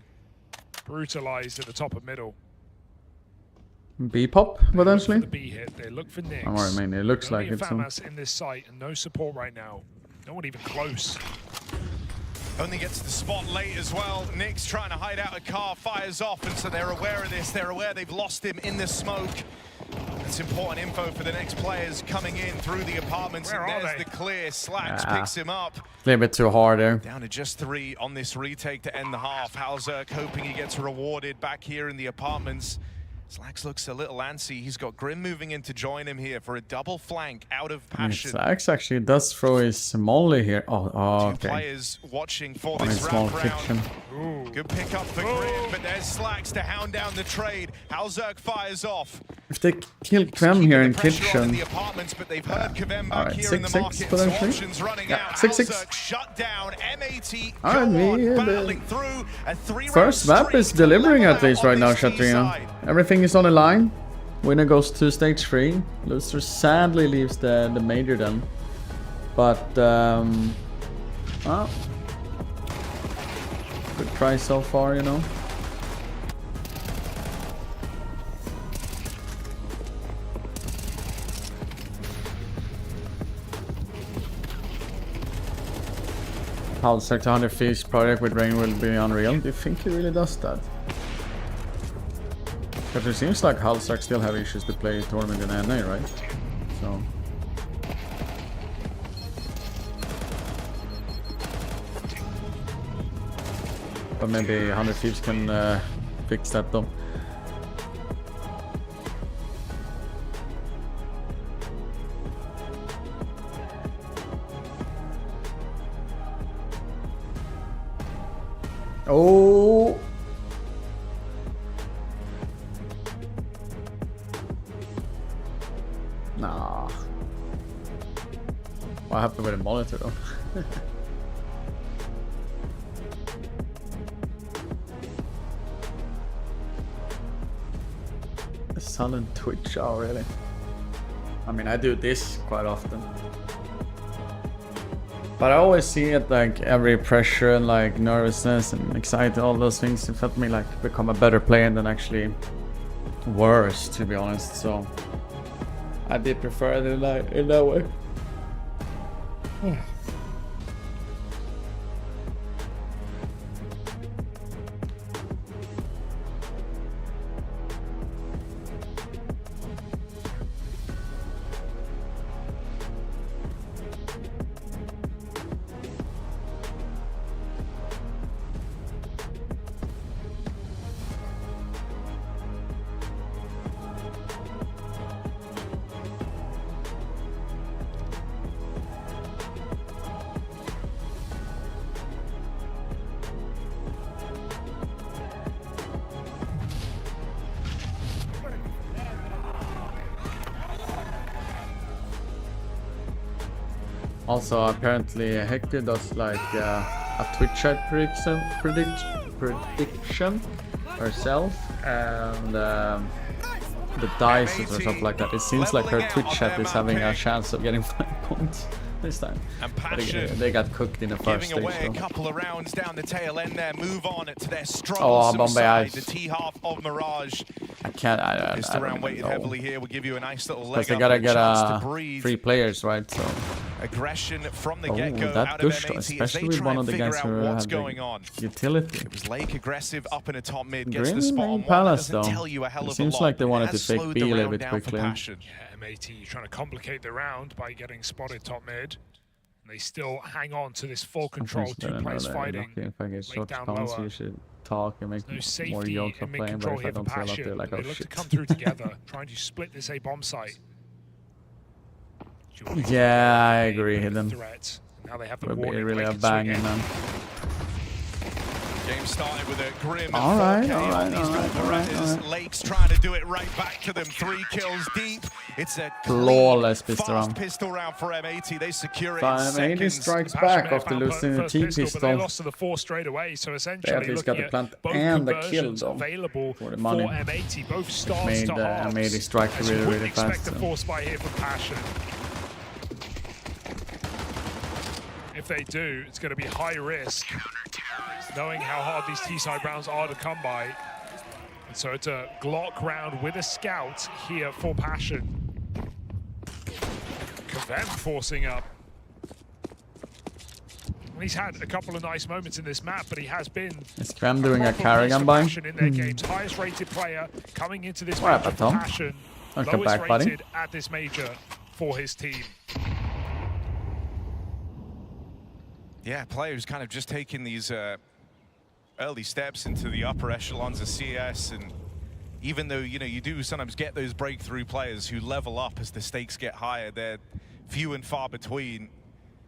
brutalized at the top of middle. B pop potentially. The B hit. They look for Nix. I mean, it looks like it's FAMAS in this site and no support right now. No one even close. Only gets the spot late as well. Nick's trying to hide out a car, fires off, and so they're aware of this. They're aware they've lost him in the smoke. That's important info for the next players coming in through the apartments. Where and there's the clear. Slacks picks him up. A little bit too hard there. Down to just 3 on this retake to end the half. Halzerg hoping he gets rewarded back here in the apartments. Slacks looks a little antsy. He's got Grim moving in to join him here for a double flank out of Passion. Slacks actually does throw his molly here. Oh, okay. Two players watching for On this his small round. kitchen. Good pick up for Grim, but there's Slacks to hound down the trade. Halzerg fires off. If they kill Kvem here in kitchen. The apartments, but they've heard Kvem back Alright, here in the 6-6 market. potentially. So options running out. 6-6. Halzerg shut down. M80 Alright, battling through. A 3-round first map is delivering at least right now, Shatrina. Everything is on the line. Winner goes to stage 3. Loser sadly leaves the major then. But well, good try so far, you know. Halsek to 100 Feast project with Rain will be unreal. Do you think he really does that? Because it seems like Halsek still have issues to play tournament in NA, right? So. But maybe 100 Thieves can fix that though. Oh. Nah. Well, I have to wear a monitor though. The sun and Twitch, oh really? I mean, I do this quite often. But I always see it like every pressure and like nervousness and anxiety, all those things, it felt me like become a better player than actually worse, to be honest. So I did prefer it in that way. Also, apparently Hector does like a Twitch chat prediction herself, and the dice or something like that. It seems like her Twitch chat is having a chance of getting 5 points this time. But they got cooked in the first stage. Away so. a couple of rounds down the tail end there. Move on to their strong side. The T half of Mirage. I can't. I round weighted heavily here will give you a nice little leg because they up gotta and a get chance to breathe. 3 players, right? So. Aggression from the get-go that out of gush, M80 especially with one of the guys who what's had going on. Utility. It was Lake aggressive up in a top mid, gets Grim the spot on Palace one. though. Tell you a hell It of seems a lot, like they wanted to has fake slowed B the a little round bit down for quickly. Passion. Yeah, M80 trying to complicate the round by getting spotted top mid. They still hang on to this full control, two players fighting. If I get short down spawns, lower. you should talk and make No safety more yokes in of playing, but mid-control if I here for don't see a lot, Passion. they're like, They oh look to shit. come through together, trying to split this A bomb site. Yeah, I agree, Hidden. Threat. Now they have the Would be warning. really they a can swing banging, in. man. Game started with a grim Alright, 4K alright, on these alright, Berettas. alright. Lake's trying to do it right back to them. 3 kills deep. It's a Flawless clean, pistol fast round. pistol round for M80. They secure it in M80 seconds. strikes Passion back may have after found losing the first T But they pistol. lost to the 4 straight away, so essentially They at least got looking the plant at both and the kill, conversions though, available for the for money. M80, both It stars made to halves. M80 strike As you really, wouldn't really expect fast. a So. force buy here from Passion. If they do, it's going to be high risk, knowing how hard these T-side rounds are to come by. And so it's a Glock round with a scout here for Passion. Kavem forcing up. And he's had a couple of nice moments in this map, but he has been Is Krem doing a problem carrigan for buy? Passion in their games. Highest rated player coming into this What major happened, for Tom? Passion. Welcome Lowest back, buddy. rated at this major for his team. Yeah, players kind of just taking these early steps into the upper echelons of CS, and even though, you know, you do sometimes get those breakthrough players who level up as the stakes get higher, they're few and far between.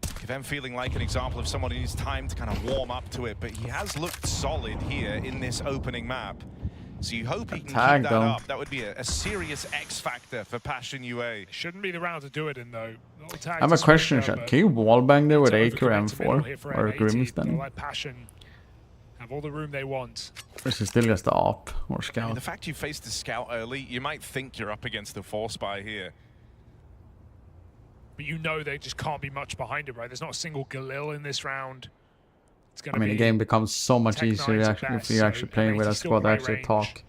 Kavem feeling like an example of someone who needs time to kind of warm up to it, but he has looked solid here in this opening map. So you hope he can Tag, keep that though. up. That would be a serious X factor for Passion UA. Shouldn't be the round to do it in, though. I have a question, Shad. Can you wallbang there with AK or M4? Or Grims then? Like Passion have all the room they want. Or is it still just the AWP or I mean, scout? the fact you faced the scout early, you might think you're up against the force buy here. But you know they just can't be much behind it, right? There's not a single Galil in this round. It's going I to mean, be the game becomes so much Tech easier Nines at actually, if best, you're so actually playing with a M80 still squad that great actually range. talk.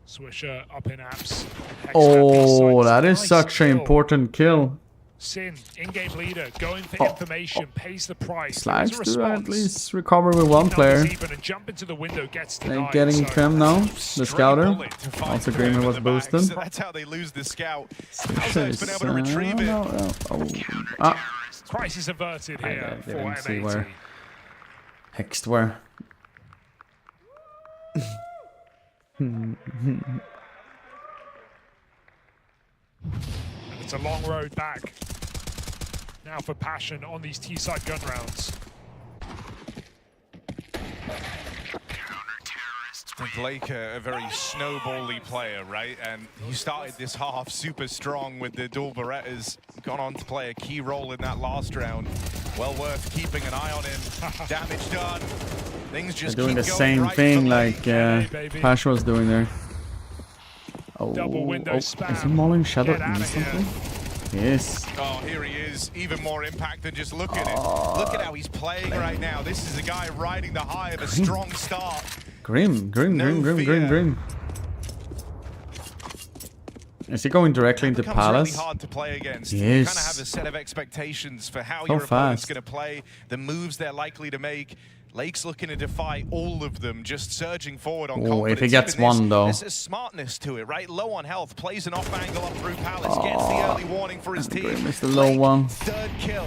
Swisher up in apps. Hex Oh, that is nice such an kill. important kill. Sin, in-game leader, going for information, pays the price. Slags There's a do at response. least recover with one player. Even and jump into the window gets They're denied. getting so Krem now, the scouter. bullet to find Also, Krem Greenman in was the back. boosted. So that's how they lose the scout. Alzo's been able to retrieve it. Crisis averted here I for didn't see M80. where Hexed were. And it's a long road back. Now for Passion on these T-side gun rounds. I think Blake, a very snowbally player, right? And he started this half super strong with the dual Berettas, gone on to play a key role in that last round. Well worth keeping an eye on him. Damage done. Things They're just doing the keep going same right thing for like Blake. Pash was doing there. Oh, Double window is he spam. mauling Shadow Get outta instantly? Yes. Oh, here he is. Even more impact than just look at him. Look at how he's playing right now. This is a guy riding the high of a strong start. Grim. No fear. Is he going directly into Becomes Palace? really hard to play against. You Yes. kind of have a set of expectations for how So your opponent's fast. going to play, the moves they're likely to make. Lake's looking to defy all of them, just surging forward on Oh, confidence. if he gets Even this, one, though. There's a smartness to it, right? Low on health, plays an off angle up through Palace, gets the early warning for his team. Grim is the low one. Third kill.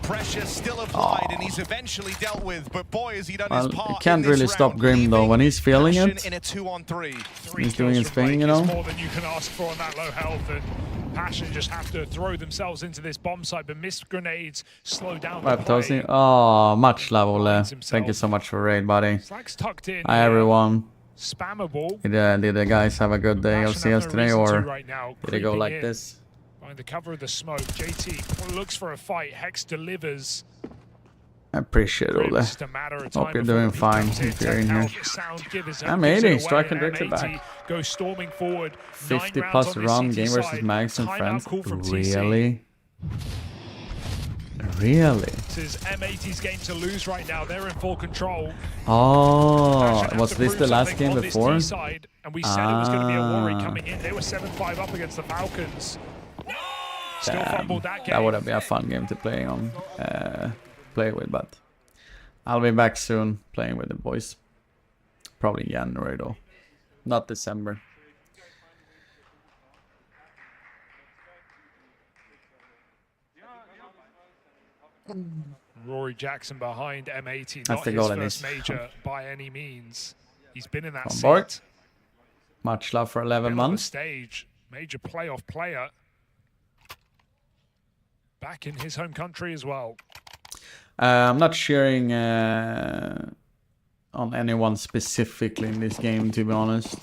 Pressure still applied, and he's eventually dealt with. But boy, has he done his Well, part. you can't in this really stop round, Grim though. When he's feeling Passion it, in a 2-on-3. he's doing his thing, you know. More than you can ask for on that low health, and Passion just have to throw themselves into this bomb site, but missed grenades slow down the Right, play. Toasty. Oh, much love, Ole. Thank you so much for raid, buddy. Slags tucked in. Hi, everyone. Spammable. Did the guys have a good day of Passion have CS no today, reason to or right now, did it go creeping like in. this? Behind the cover of the smoke, JT looks for a fight. Hex delivers. I appreciate it, Ole. Just a matter of time Hope you're before doing he fine comes in. if you're in here. Sound gives I'm gives it 80, away, striking and directly M80 back. goes storming forward. 50 9 plus rounds on this run CT game versus side. Mags and Timeout friends. call from TC. Really? Really? This is M80's game to lose right now. They're in full control. Oh, Passion was have to this the prove last something game on this before? T-side, and we said it was going to be a worry Ah. coming in. They were 7-5 up against the Falcons. Still Damn, fumbled that game. that would have been a fun game to play on, play with, but I'll be back soon playing with the boys. Probably January though, not December. Rory Jackson behind M80, That's not the his goal in first this. major by any means. He's been in that On seat. board. Much love for 11 Been on the months. stage, major playoff player. Back in his home country as well. I'm not cheering on anyone specifically in this game, to be honest.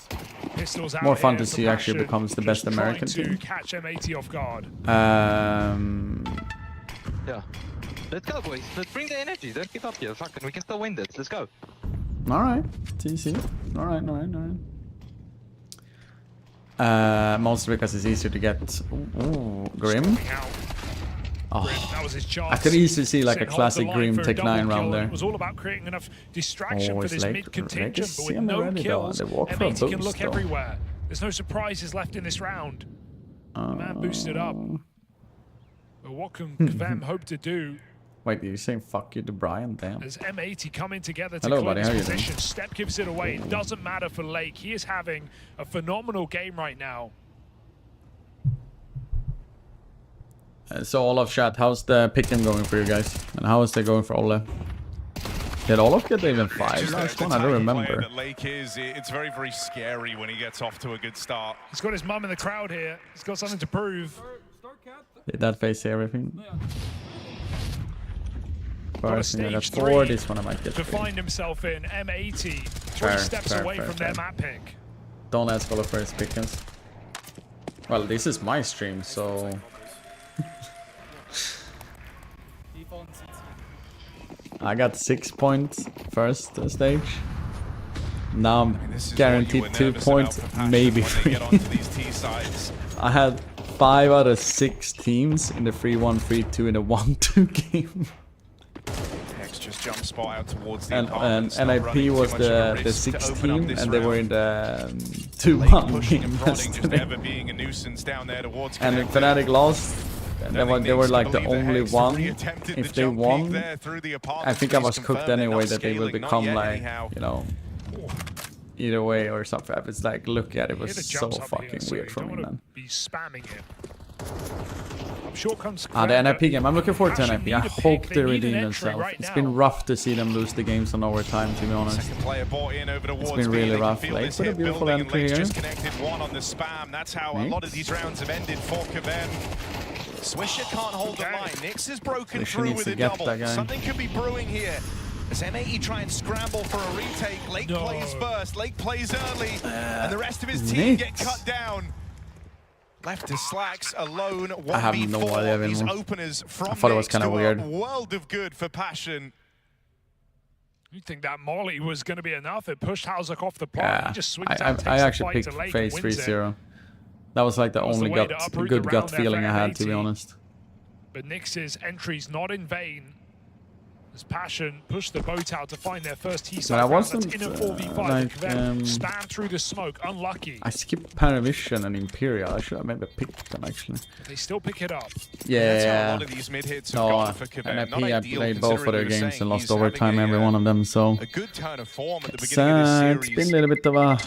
Pistols out More fun here to for see actually Passion, becomes the best just American trying to team. catch M80 off guard. Yeah. Let's go, boys. Let's bring the energy. Don't give up here. Fucking, we can still win this. Let's go. All right, TC. All right. Mostly because it's easier to get. Ooh, Grim. Oh, That was his chance. I could easily see like a Sitting classic hold the line Grim for a Tech 9 double round kill. there. It was all about creating enough distraction for Always this late mid-contingent, but legacy with on the no ready though. kills, They walk for a M80 can boost, look though. everywhere. There's no surprises left in this round. The man boosted up. But what can Kvem hope to do Wait, you're saying fuck you to Brian? Damn. as M80 coming together to Hello, claim buddy. his How you doing? position? Step gives it away. It doesn't matter for Lake. He is having a phenomenal game right now. So Olaf chat, how's the pick'em going for you guys? And how is it going for Ole? Did Olaf get even 5 last one? I don't remember. That Lake is, it's very, very scary when he gets off to a good start. He's got his mum in the crowd here. He's got something to prove. Did that face everything? Got a First thing I got stage 4, 3 this one I might get to 3. find himself in. M80, 3 Fair, steps fair, away fair, from fair. their map pick. Don't ask Olaf for his pickings. Well, this is my stream, so... I got 6 points first stage. Now I'm guaranteed 2 points, maybe 3. I had 5 out of 6 teams in the 3-1, 3-2 in a 1-2 game. Next, just jump spot out towards the And apartments, not running NIP too was much of a the risk to 6th open up team, this and they were round. in the Lake 2-1 pushing game and prodding, just yesterday. never being a nuisance down there towards And Connect. Fnatic lost. And they were needs to like the believe that only Hex one. re-attempted If the they jump peek won, there through the I apartments, think but I was he's cooked confirmed anyway enough that they will scaling, not become yet like, anyhow. you know, either way or something. It's like, look at it, was Hit a so jumps up fucking here, so weird you for don't me, wanna man. be spamming it. I'm sure comes Ah, the NIP game. I'm looking forward to Passion NIP. need I a pick. hope They they need an redeem entry themselves. right It's now. been rough to see them lose the games on overtime, to be honest. Second player bought in over towards It's been B. really They can rough. feel Lake this with a hit beautiful building, and entry Lake's here. just connected one on the spam. That's how a lot of these rounds have ended for Kvem. Swisher can't hold the line. Nix has broken Swisher through needs with to a get double. that guy. Something could be brewing here. As M80 try and scramble for a retake, Lake plays first, Lake plays early, and the rest of his team get Nix. cut down. Left to Slacks alone, 1v4. I have no idea These anymore. openers from I thought it was Nix kinda to weird. a world of good for Passion. You think that Molly was going to be enough? It pushed Hausuk off the block. Yeah, He just swings I out, takes actually the fight picked to Lake phase and wins it. 3-0. That was like the That was the only way to uproot good the gut round there feeling for I had, to be M80. honest. But Nix's entry's not in vain. As Passion pushed the boat out to find their first T-side But I round. wasn't, That's in a 4v5. like, Kvem spam through the smoke. Unlucky. I skipped Panavision and Imperial. I should have maybe picked them, actually. But they still pick it up. That's how a Yeah. lot of these mid-hits have No, gone for Kvem. NIP, Not I ideal played both of their considering you were games saying and lost he's having overtime, a, every one of them, so... a good turn of form at the It's, beginning of this series. it's been a little bit of a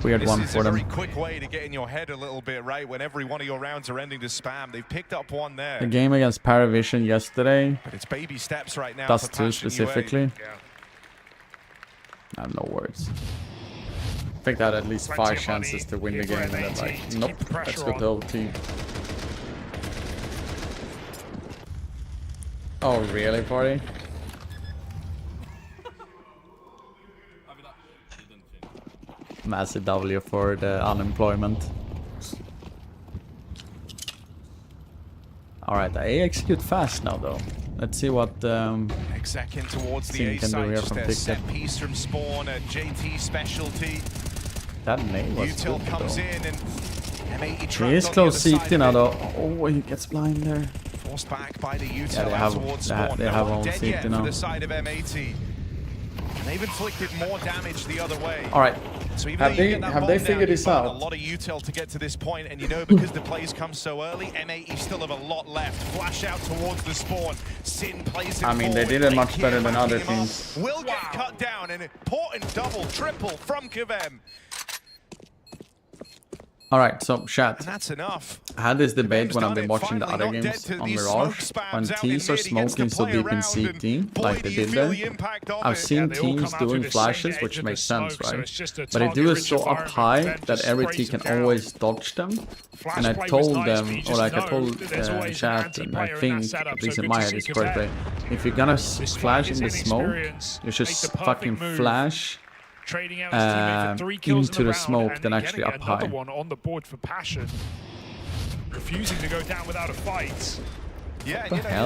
weird This one is for a them. very quick way to get in your head a little bit, right? When every one of your rounds are ending to spam. They've picked up one there. The game against Paravision yesterday, But it's baby steps right now Dust for 2 Passion specifically. UA. I have no words. I think they had at least 5 chances to win the game, and then like, nope, let's go to OT. Oh, really, party? Massive W for the unemployment. Alright, they execute fast now though. Let's see what Next second towards the Team A can do side, here just from a Ticket. set piece from Spawn, a JT specialty. That nade was Util good comes though. in and M80 He trapped is on the close other side CT of now it. though. Oh, he gets blind there. Forced back by the Util Yeah, they out have- towards they ha- Spawn. they No have one all dead CT yet now. for the side of M80. And they've inflicted more damage the other way. Alright. So even Have though you they get that have bomb they down, figured you've this burnt out? a lot of util to get to this point, and you know because the plays come so early, M80 still have a lot left. Flash out towards the Spawn. Sin plays it I mean, they forward. did it Lake much better here than backing other him up. teams. Will get cut down. An important double, triple from Kvem. Alright, so chat. And that's enough. I had this debate when I've been watching the other games on Mirage. When teams are smoking so deep in CT, like they did there, I've seen teams doing flashes, which makes sense, right? But they do it so up high that every team can always dodge them. And I told them, or like I told chat, and I think, at least in my head it's correct, that if you're gonna flash in the smoke, you should fucking flash into the smoke than actually up high. Another one on the board for Passion, refusing to go down without a fight. Yeah,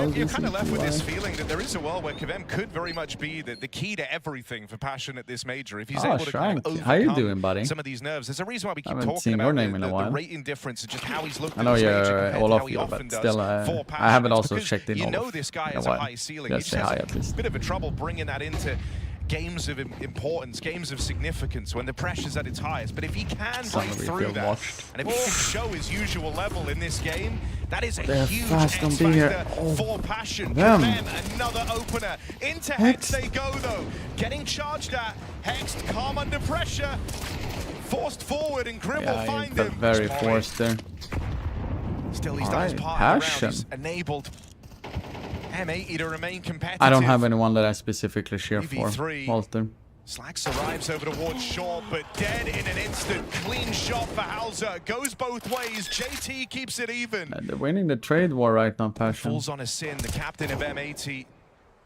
you're kind of left with this feeling that there is a world where KVM could very much be the key to everything for Passion at this major. If he's able to kind of overcome how you doing, buddy? some of these nerves, there's a reason why we keep I haven't talking seen about your name in a while. the rating difference and just how he's looked. I know at this major you're compared all to off how he you, often but does still, for Passion. I haven't It's also because checked in you all know of this guy in a has a while. high ceiling. Just He say just hi has at least. a bit of a trouble bringing that into games of importance, games of significance, when the pressure's at its highest. But if he can break through that, and if he can show his usual level in this game, that is a huge X factor for Passion. KVM, another opener. Into Hex they go, though. Getting charged at. Hex, calm under pressure. Forced forward, and Grim will find him. Very forced there. Still, he's done his part Passion. around. He's enabled M80 to remain competitive. I don't have anyone that I specifically cheer for, Walter. Slacks arrives over towards short, but dead in an instant. Clean shot for Hauser. Goes both ways. JT keeps it even. They're winning the trade war right now, Passion. Falls on a sin. The captain of M80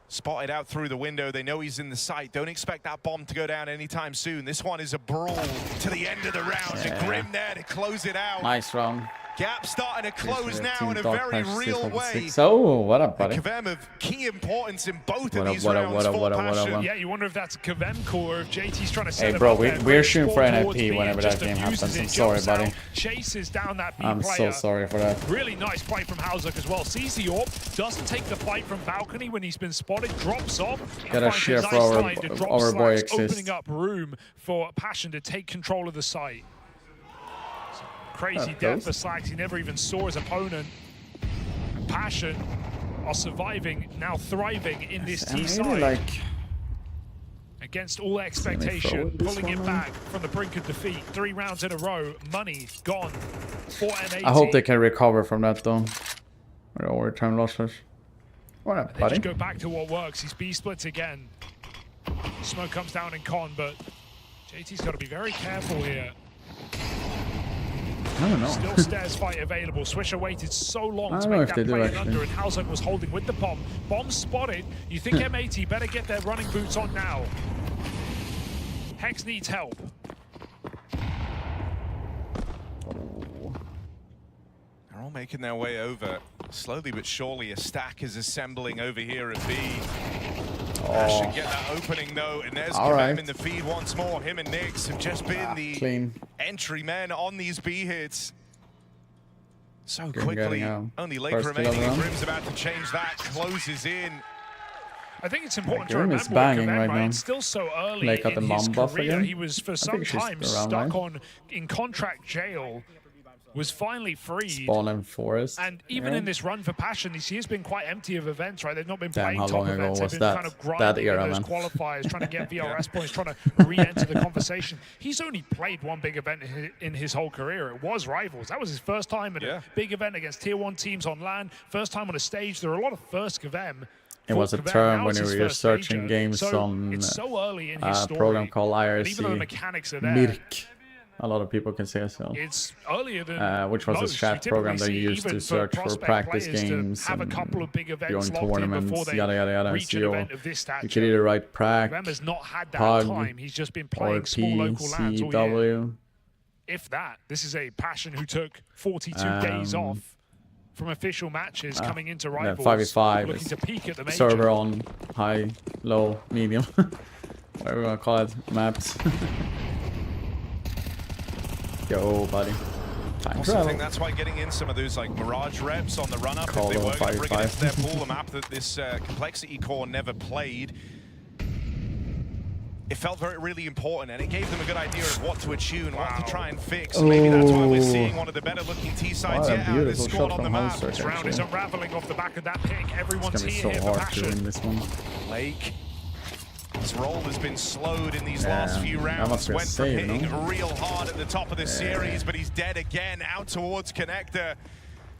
spotted out through the window. They know he's in the site. Don't expect that bomb to go down anytime soon. This one is a brawl to the end of the round. And Grim there to close it out. Nice round. Gap starting to close now in a very real way. Oh, what up, buddy? KVM of key importance in both of these rounds for Passion. Yeah, you wonder if that's a KVM call or if JT's trying to set Hey, bro, him up we're shooting for NIP whenever that game happens. I'm sorry, buddy. Chases down that B I'm player. so sorry for that. Really nice play from Hausuk as well. Sees the AWP, doesn't take the fight from balcony when he's been spotted, drops off. Gotta cheer for our boy Exist. Opening up room for Passion to take control of the site. Crazy death for Slacks. He never even saw his opponent. Passion are surviving, now thriving in this T side. Against all expectation, pulling it back from the brink of defeat. 3 rounds in a row, money gone for M80. I hope they can recover from that though. Or return losses. What up, buddy? Just go back to what works. He's B splits again. Smoke comes down in con, but JT's got to be very careful here. I don't know. Still stairs fight available. Swisher waited so long to make that play under, and Hausuk was holding with the bomb. Bomb spotted. You think M80 better get their running boots on now. Hex needs help. They're all making their way over. Slowly but surely, a stack is assembling over here at B. Should get that opening though, and there's KVM in the feed once more. Him and Nix have just been the entry men on these B hits. So quickly, only late remaining, and Grim's about to change that, closes in. I think it's important to remember banging KVM, right now. It's still so early Like in his career. Again? He was for some time stuck in contract jail. Was finally freed. Spawn and Forest. And even in this run for Passion, this year's been quite empty of events, right? They've not been playing how top long ago events. was They've been that? kind of grinding in those qualifiers, trying to get VRS points, trying to re-enter the conversation. He's only played one big event in his whole career. It was Rivals. That was his first time at a big event against Tier 1 teams on LAN. First time on a stage. There were a lot of first KVM. It was a term when we were searching games on it's so early in his a story, program called even though the mechanics are there, Mirk. A lot of people can say so. It's earlier than which was a chat program they used to search for practice games and during tournaments, yada yada yada. So you could either write prac, pug, He's just been playing or small local lands all year. PCW. If that, this is a Passion who took 42 days off from official matches coming into Rivals, 5v5 looking to peak at the major. server on high, low, medium, whatever you want to call it, maps. Yo, buddy. Time also travel. think that's why getting in some of those like Mirage reps on the run-up, if they were going to bring it into their pool, a map that this Complexity core never played, it felt really important, and it gave them a good idea of what to attune, what to try and fix. And maybe that's why we're seeing one of the better-looking T-sides yet out of this squad on the map. This round is unraveling off the back of that pick. Everyone's it's gonna be so here hard for Passion. to win this one. Lake His roll has been slowed in these last few rounds. Went from hitting real hard at the top of the series, but he's dead again out towards connector.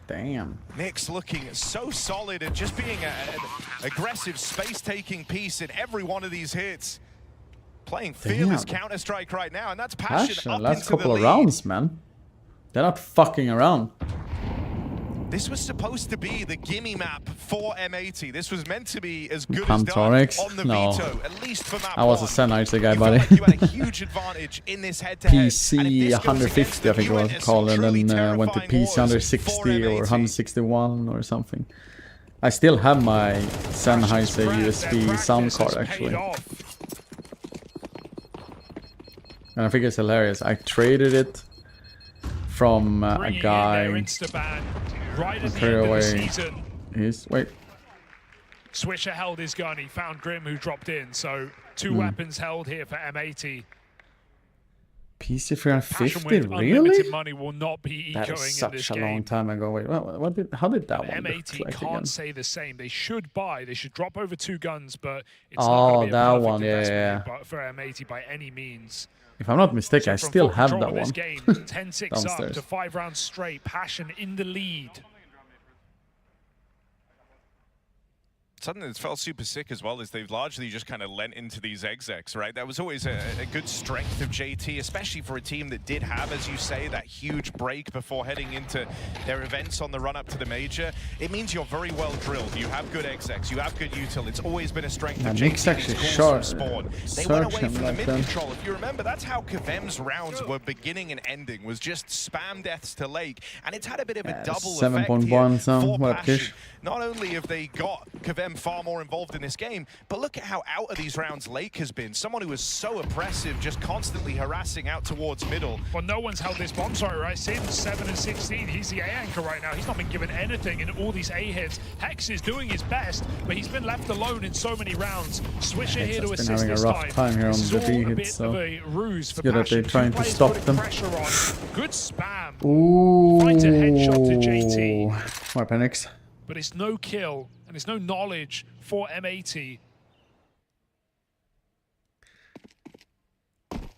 Damn. Nyx looking so solid and just being an aggressive space-taking piece in every one of these hits. Playing fearless Counter-Strike right now, and that's Passion up last into couple the of lead. rounds, man. They're not fucking around. This was supposed to be the gimme map for M80. This was meant to be as good as Pantorix? done on the No. veto, at least for map I was one. a Sennheiser guy, You buddy. felt like you had a huge advantage in this head-to-head. PC 150, I think it was called, and then went to PC 160 or 161 or something. I still have my Sennheiser USB sound card, actually. And I think it's hilarious. I traded it from a guy. Right at the threw end of the away season. Wait. Swisher held his gun. He found Grim, who dropped in. So 2 weapons held here for M80. PC 350, with really? unlimited money will not be That ecoing is in this such a game. long time ago. Wait, how did that one M80 look like can't again? say the same. They should buy. They should drop over 2 guns, but it's Oh, not going to be a that perfect one, yeah, investment yeah. for M80 by any means. If I'm not mistaken, I From still full have control that of this one. game, 10-6 up Downstairs. to 5 rounds straight. Passion in the lead. Something that's felt super sick as well is they've largely just kind of lent into these execs, right? That was always a good strength of JT, especially for a team that did have, as you say, that huge break before heading into their events on the run-up to the major. It means you're very well drilled. You have good execs, you have good util. It's always been a strength of Nyx JT. actually These calls shot, from Spawn. They went away him from the like mid that. control. If you remember, that's how Kavem's rounds were beginning and ending, was just spam deaths to Lake. And it's had a bit of a double effect 7.1 here some, for what Passion. Kish? Not only have they got Kavem far more involved in this game, but look at how out of these rounds Lake has been. Someone who was so oppressive, just constantly harassing out towards middle. Well, no one's held this bomb site, right? Sin's 7 and 16. He's the A anchor right now. He's not been given anything in all these A hits. Hex is doing his best, but he's been left alone in so many rounds. Swisher here to Hex has assist been having a this rough time here on This is the all B a bit hits, so of a ruse for it's good that they're Passion. trying Two to players stop putting them. pressure on. Good spam. Ooh. Finds a headshot to JT. More panics. But it's no kill, and it's no knowledge for M80.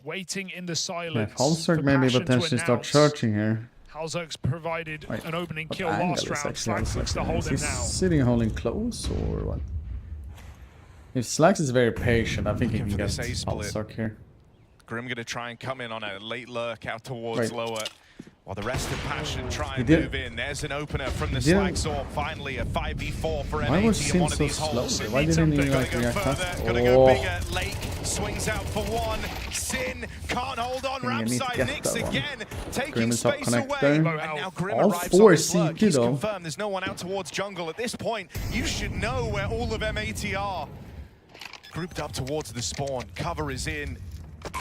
Waiting in the silence. Yeah, Halzerg maybe potentially start charging here. Halzerg's provided an opening What kill angle last is round. actually Slacks looks to hold Is him he now. sitting holding close or what? If Slacks is very patient, I think he can for the get save split. Halzerg here. Grim gonna try and come in on a late lurk out towards Wait. lower. While the rest of Passion try He and did- move in. There's an opener from the He didn't- Slack Orb. Finally, a 5v4 for Why was M80 in Sin one of so these holes. slow? Why didn't he like Gotta go react further, fast? gotta go Oh. bigger. Lake swings out for one. Sin can't hold on. I think you need to Ramside get Nyx that one. again, taking Grim is up space connector. away. And now Grim All arrives four on his lurk. CT He's though. confirmed there's no one out towards jungle. At this point, you should know where all of M80 are. Grouped up towards the spawn. Cover is in.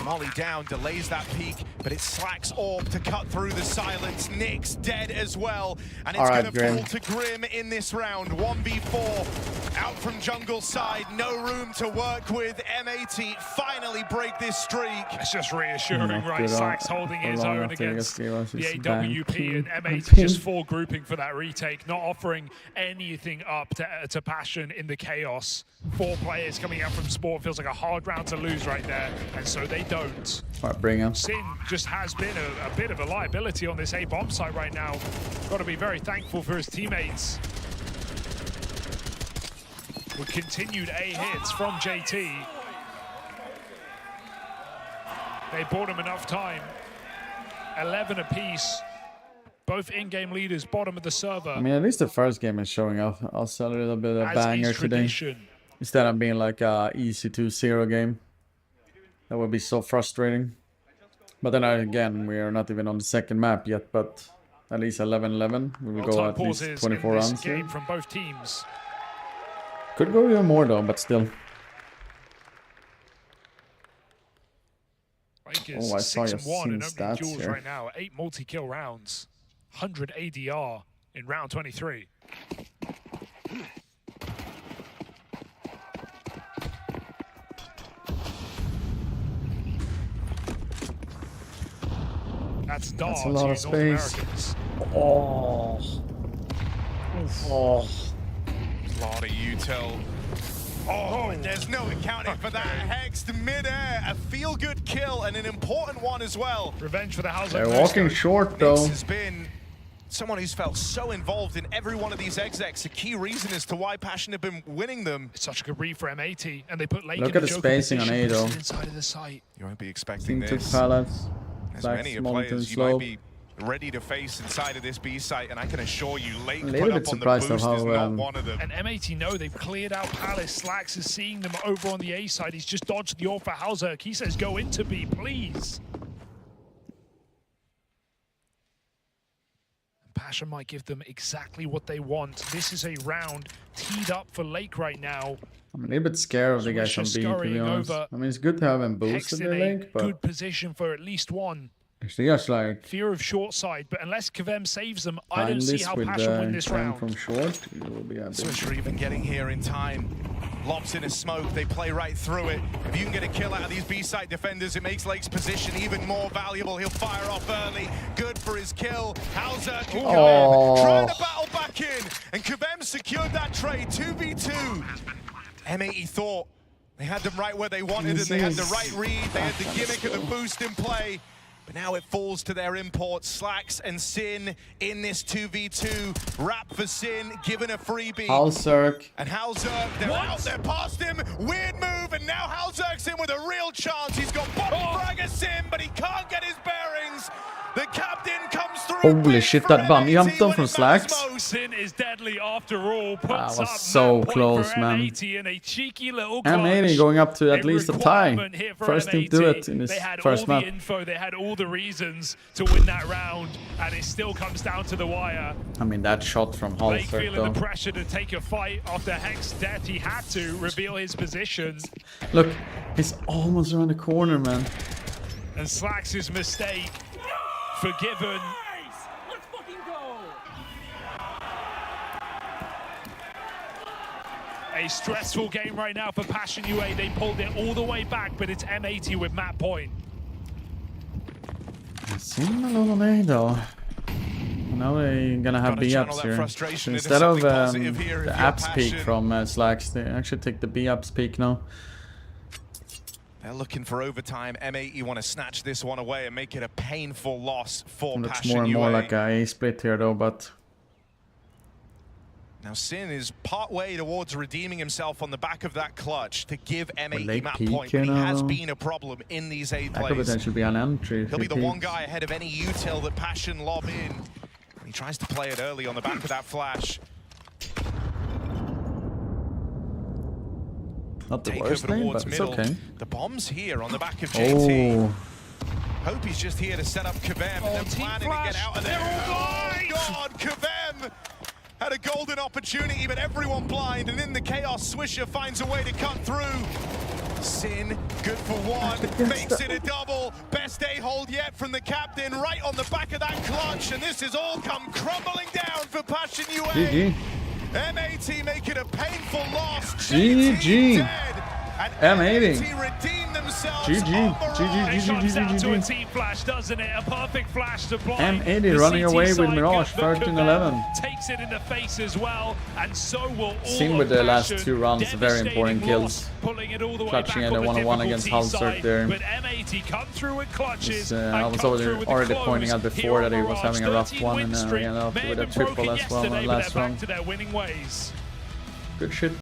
Molly down, delays that peak, but it Slack's Orb to cut through the silence. Nyx dead as well, and it's All right, going to Grim. fall to Grim in this round. 1v4, out from jungle side, no room to work with. M80 finally break this streak. It's just reassuring, Not right? good Slacks on- holding for his long own after he against gave us the his AWP, and banking. M80 just full grouping for that retake, not offering anything up to Passion in the chaos. 4 players coming out from Sport, feels like a hard round to lose right there, and so they don't. All right, bring him. Sin just has been a bit of a liability on this A bomb site right now. Got to be very thankful for his teammates. With continued A hits from JT. They bought him enough time. 11 apiece. Both in-game leaders, bottom of the server. I mean, at least the first game is showing off. I'll sell a little bit of a As banger is today. tradition. Instead of being like a easy 2-0 game. That would be so frustrating. But then again, we are not even on the second map yet, but at least 11-11. We will go All-time at least pauses 24 in this rounds here. game from both teams. Could go even more though, but still. Lakers Oh, I saw 6 your and 1 in scene opening stats duels here. right now. 8 multi-kill rounds. 100 ADR in round 23. That's Dar That's a lot of to North space. Americans. Oh. Oh. A lot of util. Oh, and there's no accounting for that. Hexed mid-air, a feel-good kill and an important one as well. Revenge for the house. They're walking short though. This has been someone who's felt so involved in every one of these execs. A key reason as to why Passion have been winning them. It's such a good read for M80, and they put Lake Look in at the spacing on A though. Inside of the site. You won't be expecting Team this. 2 pallets. As Black many small and players you slow. might be ready to face inside of this B site, and I can assure you, Lake A put little up bit on the surprised boost of is how not one of them. And M80 know they've cleared out Palace. Slacks is seeing them over on the A side. He's just dodged the offer. Halzerk, he says go into B, please. And Passion might give them exactly what they want. This is a round teed up for Lake right now. I'm a little bit scared of the guys on B, to be honest. I mean, it's good to have them boosted their link, but good position for at least one. actually, just like Fear of short side, but unless Kavem saves them, I find don't see this how with Passion win this time round. from short, it will be a bit. Swisher even getting here in time. Lobs in a smoke, they play right through it. If you can get a kill out of these B-side defenders, it makes Lake's position even more valuable. He'll fire off early. Good for his kill. Halzerk can go in, trying to battle back in. And Kavem secured that trade, 2v2. M80 thought they had them right where they wanted and they had the right read. They had the gimmick of the boost in play. But now it falls to their imports. Slacks and Sin in this 2v2. Wrap for Sin, given a freebie. Halzerk. And Halzerk, they're out there past him. Weird move, and now Halzerk's in with a real chance. He's got body frag of Sin, but he can't get his bearings. The captain comes through. Holy shit, that bummy jumped on from Slacks. Sin is deadly after all. That was so close, man. M80 going up to at least a tie. First team to do it in this first map. They had all the reasons to win that round, and it still comes down to the wire. I mean, that shot from Blake Halzerk feeling though. the pressure to take a fight after Hex's death. He had to reveal his position. Look, he's almost around the corner, man. And Slacks' mistake forgiven. Let's fucking go! A stressful game right now for Passion UA. They pulled it all the way back, but it's M80 with map point. Seem alone on A though. Now they're gonna have B-ups here. So instead of the apps peak from Slacks, they actually take the B-ups peak now. They're looking for overtime. M80 want to snatch this one away and make it a painful loss for Looks Passion more and more UA. like a split here though, but Now Sin is part way towards redeeming himself on the back of that clutch to give M80 map peak point, here but he has now. been a problem in these A that could plays. potentially be an entry. if He'll he be the one peaks. guy ahead of any util that Passion lob in. He tries to play it early on the back of that flash. Not the Take worst over name, towards but it's middle. okay. The bomb's here on the back of JT. Oh, Hope he's just here to set up Kavem and then planning to get out of there. Oh God, Kavem had a golden opportunity, but everyone blind, and in the chaos, Swisher finds a way to cut through. Sin, good for one, makes it a double. Best A-hold yet from the captain, right on the back of that clutch, and this has all come crumbling down for Passion UA. GG. M80 make it a painful loss. GG. Dead. And M80. redeem themselves GG. on the run. It comes down to a GG. team flash, doesn't it? A perfect flash to blind. M80 The running CT away with side, Mirage, but 13-11. Kavem takes it in the face as well, and so will all Seen with of the last Passion. two rounds, very important Devastating kills. loss, pulling it all the way Clutching back at a on the 1-on-1 against difficulty Halzerk side. there. But M80 come through with clutches. I was already pointing out before that he was having a rough one, and he ended up with a triple as well on the last round. To their winning ways. Good shit.